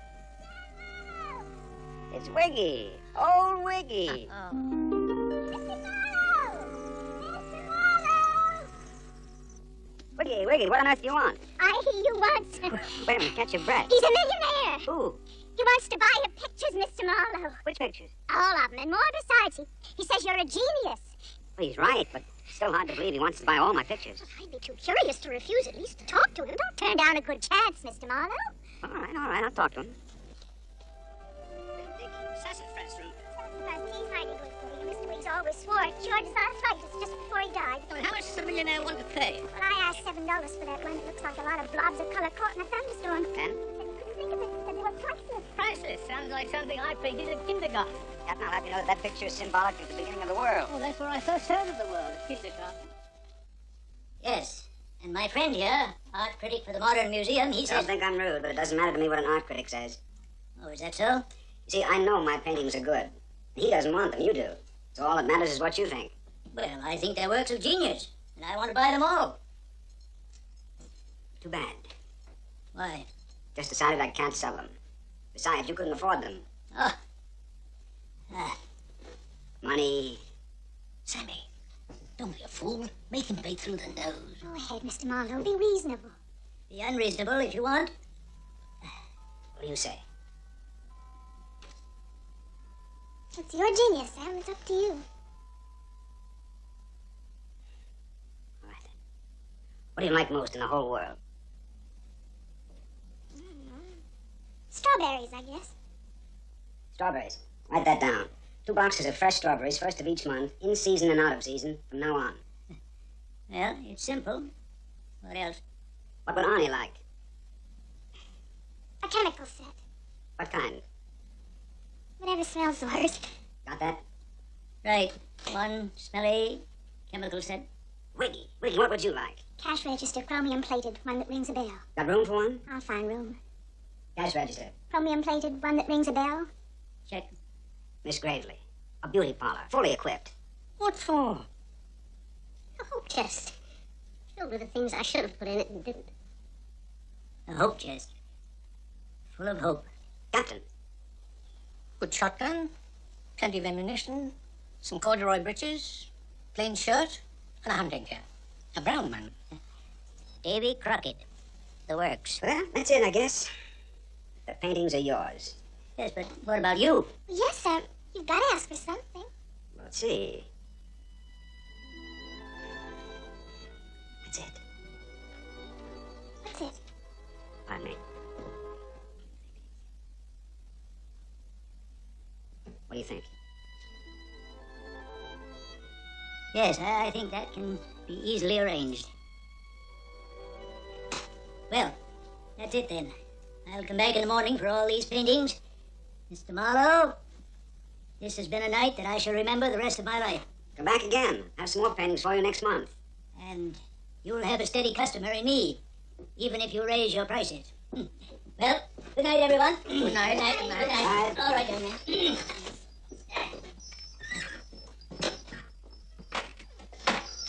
It's Wiggy. Old Wiggy.
Oh.
Wiggy, what on earth do you want?
I hear you once.
Wait a minute, catch your breath.
He's a millionaire.
Who?
He wants to buy your pictures, Mr. Marlowe.
Which pictures?
All of them, and more besides. He says you're a genius.
Well, he's right, but it's still hard to believe he wants to buy all my pictures.
I'd be too curious to refuse at least to talk to him. Don't turn down a good chance, Mr. Marlowe.
All right, I'll talk to him.
He's hiding with me. Mr. Wiggs always swore it cured his arthritis just before he died.
Well, how much does the millionaire want to pay?
Well, I asked $7 for that one. It looks like a lot of blobs of color caught in a thunderstorm.
And?
Couldn't think of it. Said they were priceless.
Priceless. Sounds like something I painted in kindergarten.
Captain, I'll have you know that picture is symbolic of the beginning of the world.
Well, that's where I first heard of the world, kindergarten.
Yes. And my friend here, art critic for the Modern Museum, he
Don't
says...
think I'm rude, but it doesn't matter to me what an art critic says.
Oh, is that so?
You see, I know my paintings are good. He doesn't want them, you do. So all that matters is what you think.
Well, I think they're works of genius, and I want to buy them all.
Too bad.
Why?
Just decided I can't sell them. Besides, you couldn't afford them.
Oh.
Money.
Sammy, don't be a fool. Make him pay through the nose.
Go ahead, Mr. Marlowe. Be reasonable.
Be unreasonable if you want.
What do you say?
It's your genius, Sam. It's up to you.
All right, then. What do you like most in the whole world?
Strawberries, I guess.
Strawberries. Write that down. 2 boxes of fresh strawberries, first of each month, in season and out of season, from now on.
Well, it's simple. What else?
What would Arnie like?
A chemical set.
What kind?
Whatever smells the worst.
Got that?
Right. One smelly chemical set.
Wiggy, what would you like?
Cash register, chromium plated, one that rings a bell.
Got room for one?
I'll find room.
Cash register.
Chromium plated, one that rings a bell.
Check.
Miss Gravely. A beauty parlor, fully equipped.
What for?
A hope chest. Filled with the things I should have put in it and didn't.
A hope chest. Full of hope.
Captain.
Good shotgun, plenty of ammunition, some corduroy breeches, plain shirt, and a hunting cap. A brown one.
Davy Crockett. The works.
Well, that's it, I guess. The paintings are yours.
Yes, but what about you?
Yes, sir. You've got to ask for something.
Let's see. That's it.
What's it?
Pardon me. What do you think?
Yes, I think that can be easily arranged. Well, that's it then. I'll come back in the morning for all these paintings. Mr. Marlowe, this has been a night that I shall remember the rest of my life.
Come back again. Have some more paintings for you next month.
And you'll have a steady customer in me, even if you raise your prices. Well, good night, everyone.
Good night.
Good night.
Good night.
Good night. All right, young man.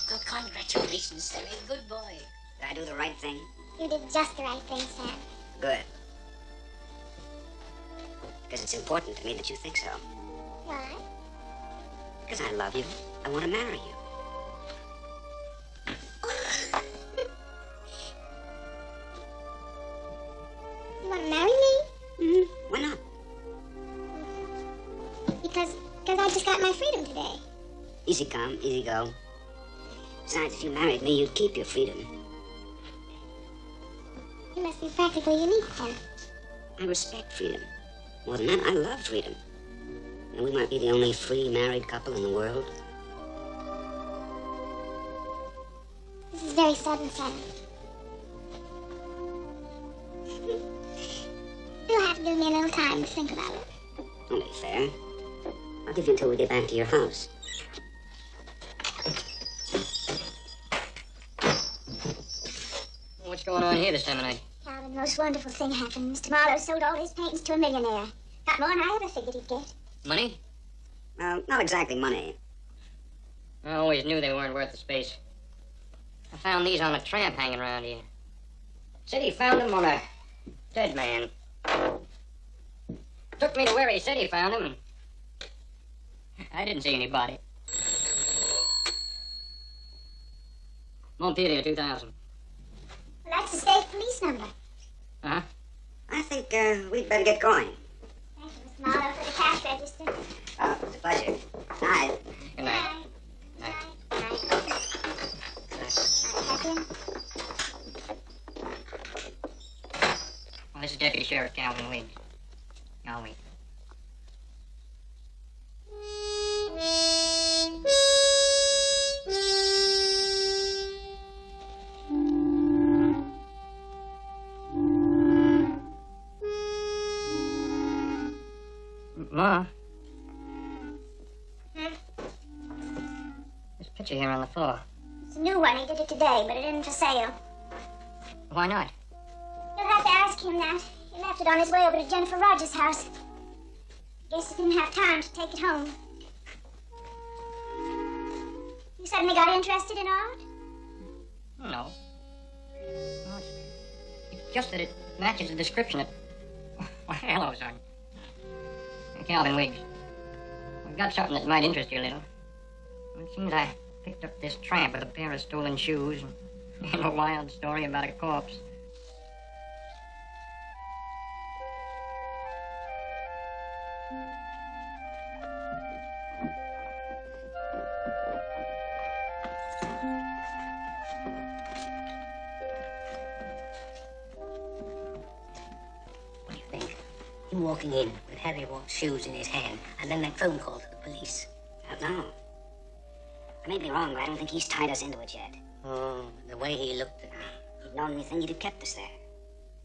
Good, congratulations, Sammy. Good boy.
Did I do the right thing?
You did just the right thing, Sam.
Good. Because it's important to me that you think so.
Why?
Because I love you. I want to marry you.
You want to marry me?
Why not?
Because I just got my freedom today.
Easy come, easy go. Besides, if you married me, you'd keep your freedom.
You must be practically unique, then.
I respect freedom. More than that, I love freedom. And we might be the only free married couple in the world.
This is very sudden, Sam. You'll have to give me a little time to think about it.
Only fair. I'll give you until we get back to your house.
What's going on here this time of night?
Now, the most wonderful thing happened. Mr. Marlowe sold all his paintings to a millionaire. Got more than I ever figured he'd get.
Money?
Well, not exactly money.
I always knew they weren't worth the space. I found these on a tramp hanging around here. Said he found them on a dead man. Took me to where he said he found them. I didn't see anybody. Montpelier 2000.
Well, that's the state police number.
Uh-huh.
I think we'd better get going.
Marlowe for the cash register.
Oh, it's a pleasure. Night.
Good night.
Night.
Night.
Night.
Well, this is Deputy Sheriff Calvin Weeks. Calvin Weeks. Ma? This picture here on the floor.
It's a new one. He did it today, but it isn't for sale.
Why not?
You'll have to ask him that. He left it on his way over to Jennifer Rogers' house. Guess he didn't have time to take it home. You suddenly got interested in art?
No. No, it's just that it matches the description of... Well, hello, son. Calvin Weeks. I've got something that might interest you a little. It seems I picked up this tramp with a pair of stolen shoes and a wild story about a corpse. What do you think? Him walking in with Harry Walt's shoes in his hand, and then that phone call to the police.
I don't know. I may be wrong, but I don't think he's tied us into it yet.
Oh, the way he looked at me.
If he'd known anything, he'd have kept us there.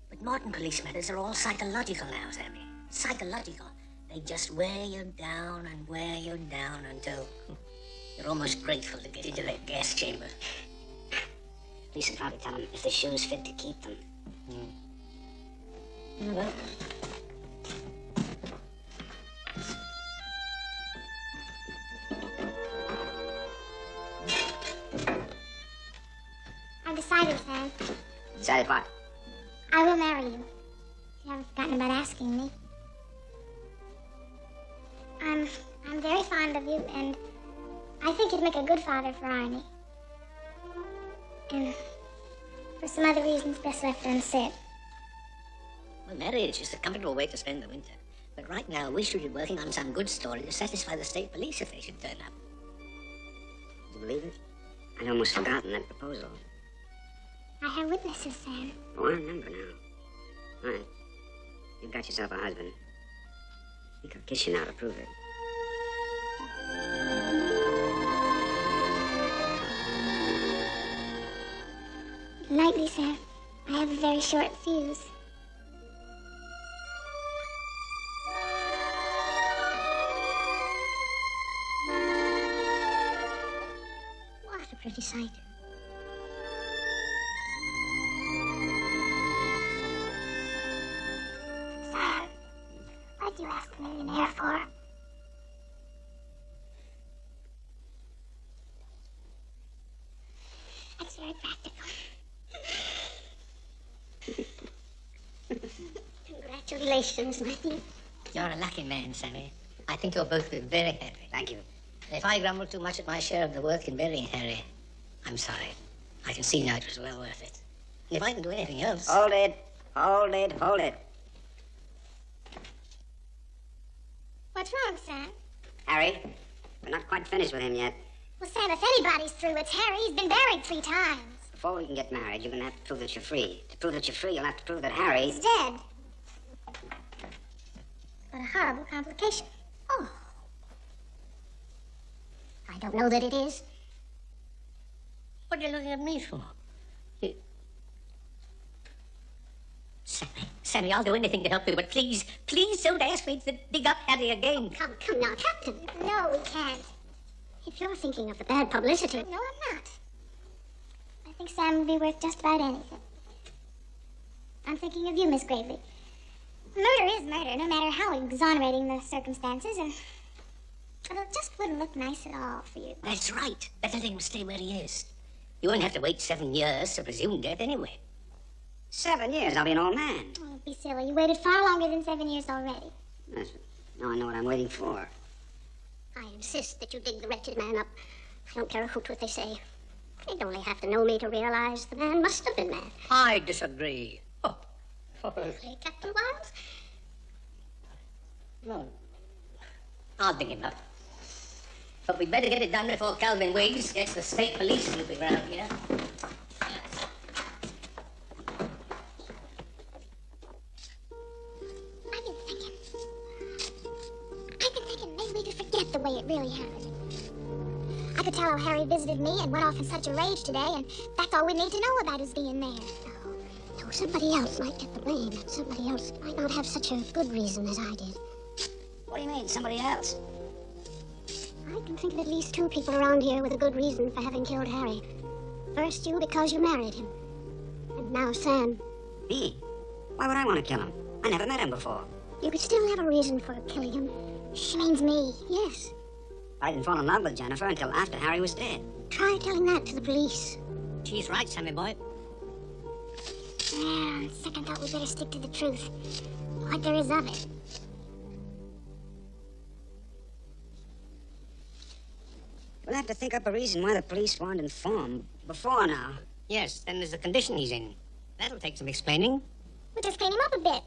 But modern police methods are all psychological now, Sammy. Psychological. They just wear you down and wear you down until you're almost grateful to get into that gas chamber.
Police would probably tell him if the shoes fit to keep them.
Well,
I've decided, Sam.
Decided what?
I will marry you. You haven't forgotten about asking me. I'm very fond of you, and I think you'd make a good father for Arnie. And for some other reasons best left unsaid.
well, marriage is a comfortable way to spend the winter. But right now, we should be working on some good story to satisfy the state police if they should turn up.
Do you believe it? I'd almost forgotten that proposal.
I have witnesses, Sam.
Oh, I remember now. All right. You've got yourself a husband. I think I'll kiss you now to prove it.
Lightly, Sam. I have a very short fuse.
What a pretty sight.
Sam, what'd you ask the millionaire for? That's very practical. Congratulations, Matthew.
You're a lucky man, Sammy. I think you'll both be very happy.
Thank you.
If I grumbled too much at my share of the work in burying Harry, I'm sorry. I can see now it was well worth it. And if I can do anything else...
Hold it. Hold it. Hold it.
What's wrong, Sam?
Harry, we're not quite finished with him yet.
Well, Sam, if anybody's through, it's Harry. He's been buried 3 times.
Before we can get married, you're going to have to prove that you're free. To prove that you're free, you'll have to prove that Harry...
He's dead. What a horrible complication. Oh. I don't know that it is.
What are you looking at me for? Sammy, I'll do anything to help you, but please don't ask me to dig up Harry again.
Come now, Captain. No, we can't. If you're thinking of the bad publicity... No, I'm not. I think Sam would be worth just about anything. I'm thinking of you, Miss Gravely. Murder is murder, no matter how exonerating the circumstances, and... But it just wouldn't look nice at all for you.
That's right. Better let him stay where he is. You won't have to wait 7 years to presume death anyway.
7 years, I'll be an old man.
Oh, don't be silly. You waited far longer than 7 years already.
Now I know what I'm waiting for.
I insist that you dig the wretched man up. I don't care a hoot what they say. They'd only have to know me to realize the man must have been mad.
I disagree. Oh.
Hey, Captain Wiles?
No. I'll think about it. But we'd better get it done before Calvin Wiggs gets the state police snooping around here.
I've been thinking maybe we could forget the way it really happened. I could tell how Harry visited me and went off in such a rage today, and that's all we need to know about his being there. No, somebody else might get the blame, and somebody else might not have such a good reason as I did.
What do you mean, somebody else?
I can think of at least 2 people around here with a good reason for having killed Harry. First, you because you married him. And now Sam.
Me? Why would I want to kill him? I never met him before.
You could still have a reason for killing him. She means me, yes.
I didn't fall in love with Jennifer until after Harry was dead.
Try telling that to the police.
She's right, Sammy boy.
Yeah, on second thought we better stick to the truth. What there is of it.
We'll have to think up a reason why the police weren't informed before now.
Yes, then there's the condition he's in. That'll take some explaining.
We'll just clean him up a bit.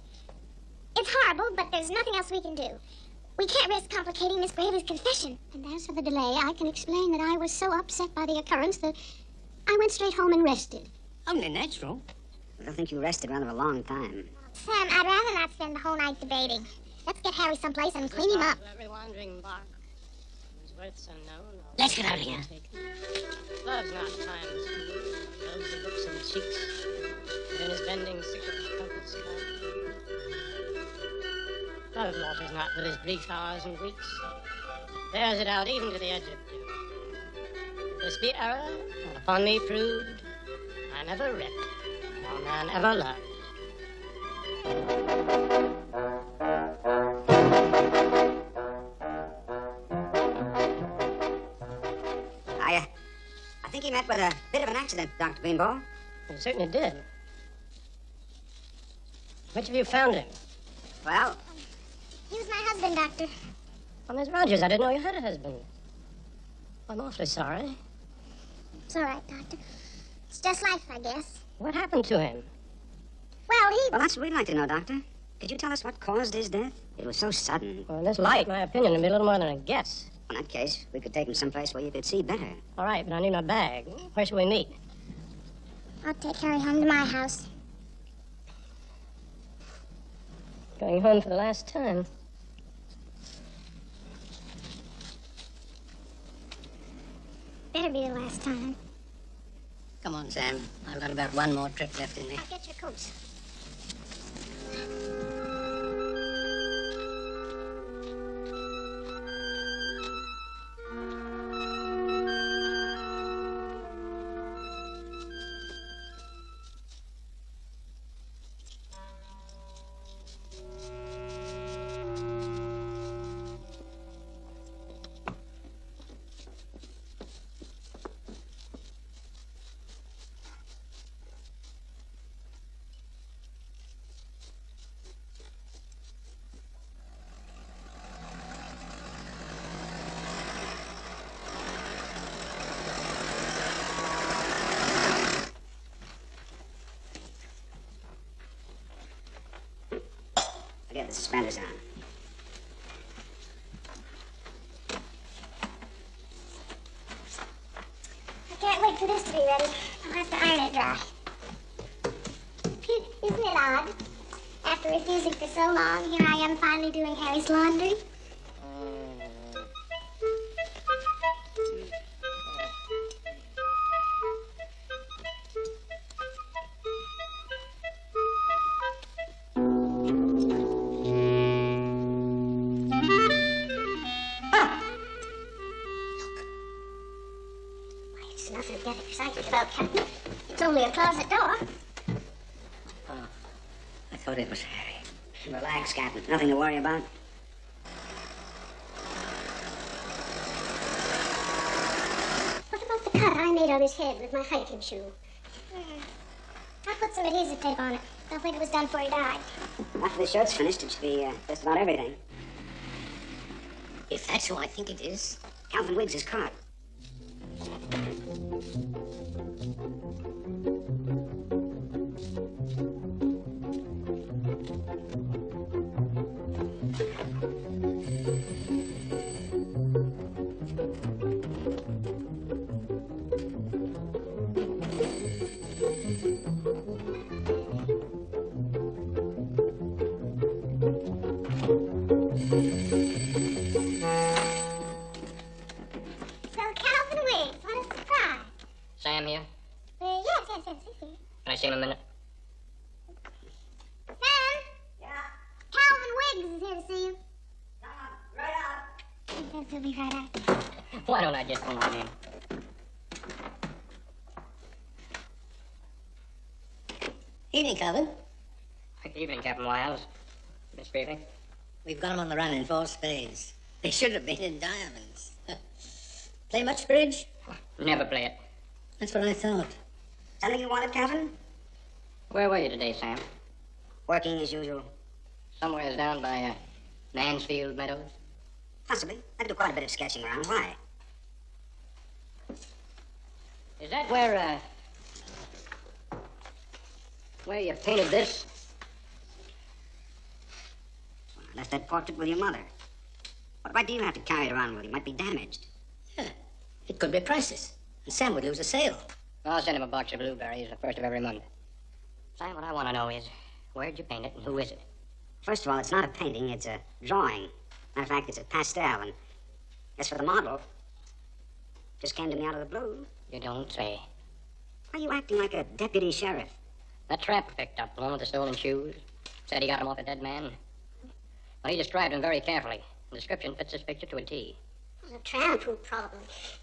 It's horrible, but there's nothing else we can do. We can't risk complicating Miss Brady's confession. And as for the delay, I can explain that I was so upset by the occurrence that I went straight home and rested.
Only natural.
I think you rested rather a long time.
Sam, I'd rather not spend the whole night debating. Let's get Harry someplace and clean him up.
Every wandering bark whose worth's unknown.
Let's get out of here.
Love's not time's fool. Loves the books and cheeks. But in his bending secret compass love loiters not with his brief hours and weeks. Bears it out even to the edge of doom. If this be error, and upon me proved, I never recked, nor man ever loved.
I think he met with a bit of an accident, Dr. Beanball.
He certainly did. Which of you found him?
Well,
He was my husband, Doctor.
Oh, Miss Rogers, I didn't know you had a husband. I'm awfully sorry.
It's all right, Doctor. It's just life, I guess.
What happened to him?
Well,
that's what we'd like to know, Doctor. Could you tell us what caused his death? It was so sudden.
Well, in this light, my opinion would be a little more than a guess.
In that case, we could take him someplace where you could see better.
All right, but I need my bag. Where shall we meet?
I'll take Harry home to my house.
Going home for the last time.
Better be the last time.
Come on, Sam. I've got about one more trip left in me.
I'll get your coats.
Get the suspenders on.
I can't wait for this to be ready. I'll have to iron it dry. Isn't it odd? After refusing for so long, here I am finally doing Harry's laundry. It's nothing to get excited about, Captain. It's only a closet door.
I thought it was Harry.
Relax, Captain. Nothing to worry about.
What about the cut I made on his head with my hiking shoe? I put some adhesive tape on it. They'll think it was done before he died.
After the shirt's finished, it should be just about everything.
If that's who I think it is.
Calvin Wiggs is caught.
see him a minute?
Sam?
Yeah?
Calvin Wiggs is here to see you.
Right out.
Yes, he'll be right out.
Why don't I just go on in?
Evening, Calvin.
Good evening, Captain Wiles. Miss Creevy.
We've got 'em on the run in 4 spades. They should have been in diamonds. Play much bridge?
Never play it.
That's what I thought.
Something you wanted, Calvin?
Where were you today, Sam?
Working as usual.
Somewhere down by Mansfield Meadows?
Possibly. I do quite a bit of sketching around. Why?
Is that where you painted this?
I left that portrait with your mother. But why do you have to carry it around with you? It might be damaged.
Yeah, it could be priceless. And Sam would lose a sale.
I'll send him a box of blueberries the first of every month. Sam, what I want to know is, where'd you paint it and who is it?
First of all, it's not a painting, it's a drawing. Matter of fact, it's a pastel, and as for the model, just came to me out of the blue.
You don't say.
Why are you acting like a deputy sheriff?
That tramp picked up, the one with the stolen shoes, said he got him off a dead man. Well, he described him very carefully. The description fits this picture to a T.
A tramp who probably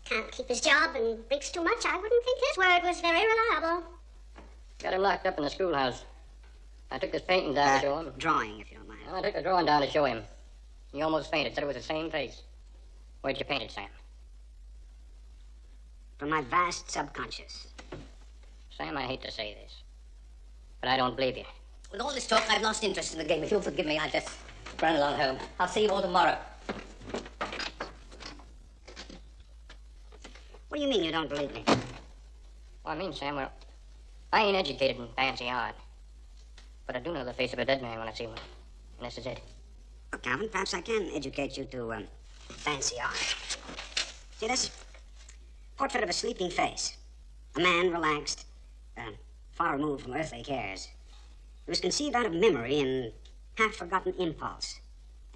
can't keep his job and drinks too much. I wouldn't think his word was very reliable.
Got him locked up in the schoolhouse. I took this painting down to show him.
Drawing, if you don't mind.
I took the drawing down to show him. He almost fainted, said it was the same face. Where'd you paint it, Sam?
From my vast subconscious.
Sam, I hate to say this, but I don't believe you.
With all this talk, I've lost interest in the game. If you'll forgive me, I'll just run along home. I'll see you all tomorrow.
What do you mean you don't believe me?
Well, I mean, Sam, well, I ain't educated in fancy art, but I do know the face of a dead man when I see one, and this is it.
Well, Calvin, perhaps I can educate you to fancy art. See this? Portrait of a sleeping face. A man relaxed, far removed from earthly cares. It was conceived out of memory and half-forgotten impulse,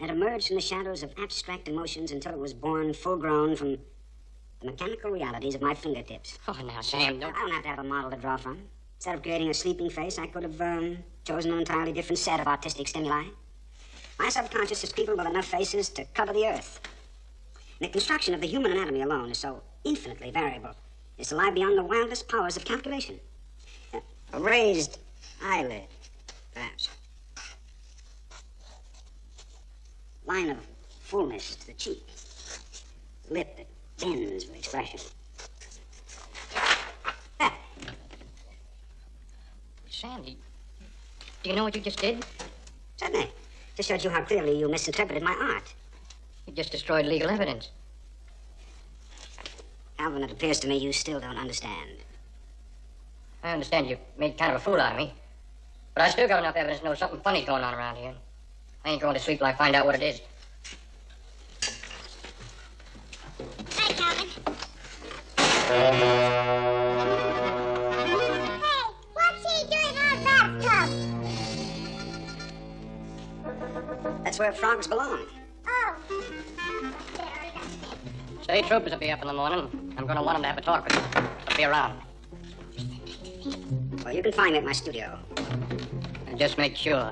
and emerged from the shadows of abstract emotions until it was born full-grown from the mechanical realities of my fingertips.
Oh, now, Sam,
I
don't...
don't have to have a model to draw from. Instead of creating a sleeping face, I could have chosen an entirely different set of artistic stimuli. My subconscious is people with enough faces to cover the earth. And the construction of the human anatomy alone is so infinitely variable as to lie beyond the wildest powers of calculation. A raised eyelid, perhaps. Line of fullness to the cheek. Lip that bends with expression. Ah,
Sam, do you know what you just did?
certainly. Just showed you how clearly you misinterpreted my art.
You just destroyed legal evidence.
Alvin, it appears to me you still don't understand.
I understand you made kind of a fool out of me, but I still got enough evidence to know something funny's going on around here. I ain't going to sleep till I find out what it is.
Hi, Calvin. Hey, what's he doing in our bathtub?
That's where frogs belong.
Oh. There, that's it.
State troopers will be up in the morning. I'm going to want them to have a talk with you. They'll be around.
Well, you can find me at my studio.
And just make sure.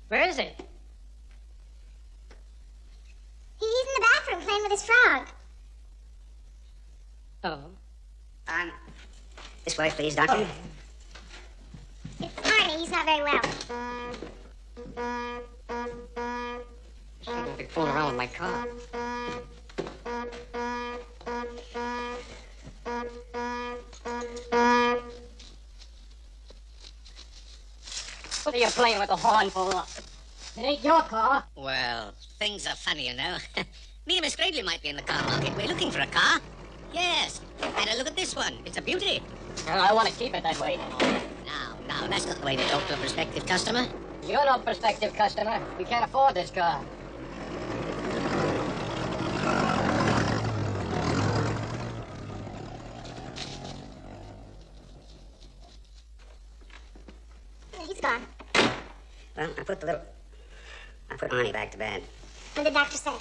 Where is it?
He's in the bathroom playing with his frog.
Oh.
This way, please, Doctor.
It's Arnie. He's not very well.
Seems to be fooling around with my car. What are you playing with the horn for? It ain't your car.
Well, things are funny, you know. Me and Miss Gradley might be in the car market. We're looking for a car. Yes. Better look at this one. It's a beauty.
Well, I want to keep it that way.
Now, that's not the way to talk to a prospective customer.
You're no prospective customer. We can't afford this car.
He's gone.
Well, I put Arnie back to bed.
What did the doctor say?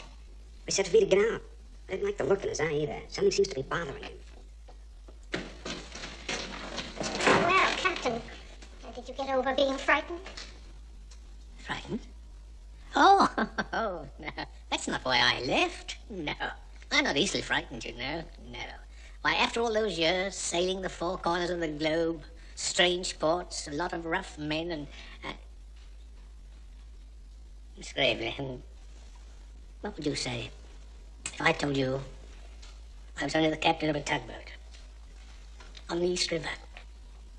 He said for me to get out. I didn't like the look in his eye either. Something seems to be bothering him.
did you get over being frightened?
Frightened? Oh, oh, no. That's not why I left. No. I'm not easily frightened, you know. No. Why, after all those years sailing the four corners of the globe, strange ports, a lot of rough men, and... Miss Gravely, what would you say if I told you I was only the captain of a tugboat on the East River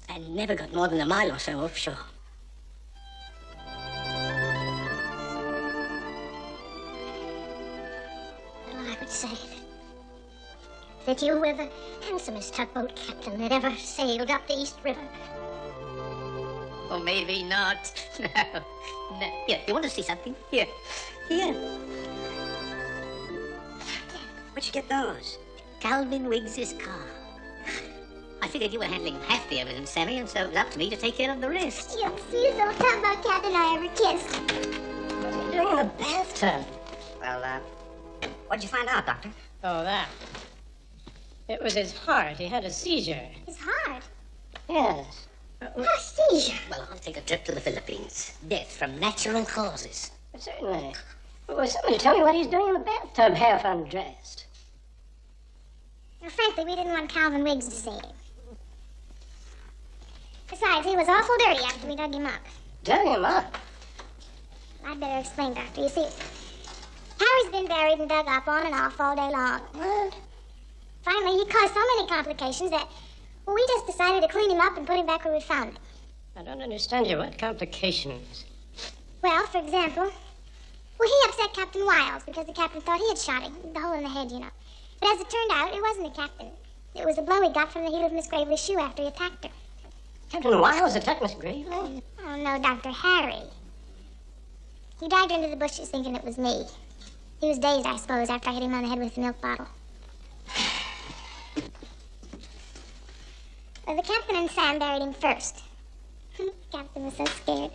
and never got more than a mile or so offshore?
Well, I would say that you were the handsomest tugboat captain that ever sailed up the East River.
Or maybe not. No. No. Here, you want to see something? Here. Here.
Where'd you get those?
Calvin Wiggs's car. I figured you were handling half the evidence, Sammy, and so it was up to me to take care of the rest.
You're the sweetest old tugboat captain I ever kissed.
What's he doing in the bathtub?
Well, what'd you find out, Doctor?
Oh, that. It was his heart. He had a seizure.
His heart.
Yes.
A seizure.
Well, I'll take a trip to the Philippines. Death from natural causes.
Certainly. Well, somebody tell me what he's doing in the bathtub, half undressed.
Well, frankly, we didn't want Calvin Wiggs to see it. Besides, he was awful dirty after we dug him up.
Dug him up?
I'd better explain, Doctor. You see, Harry's been buried and dug up on and off all day long.
What?
Finally, he caused so many complications that, well, we just decided to clean him up and put him back where we found him.
I don't understand you. What complications?
Well, for example, well, he upset Captain Wiles because the captain thought he had shot him, the hole in the head, you know. But as it turned out, it wasn't the captain. It was a blow he got from the heel of Miss Gravely's shoe after he attacked her.
Captain Wiles attacked Miss Gravely?
Oh, no, Dr. Harry. He dragged her into the bushes thinking it was me. He was dazed, I suppose, after I hit him on the head with the milk bottle. Well, the captain and Sam buried him first. The captain was so scared.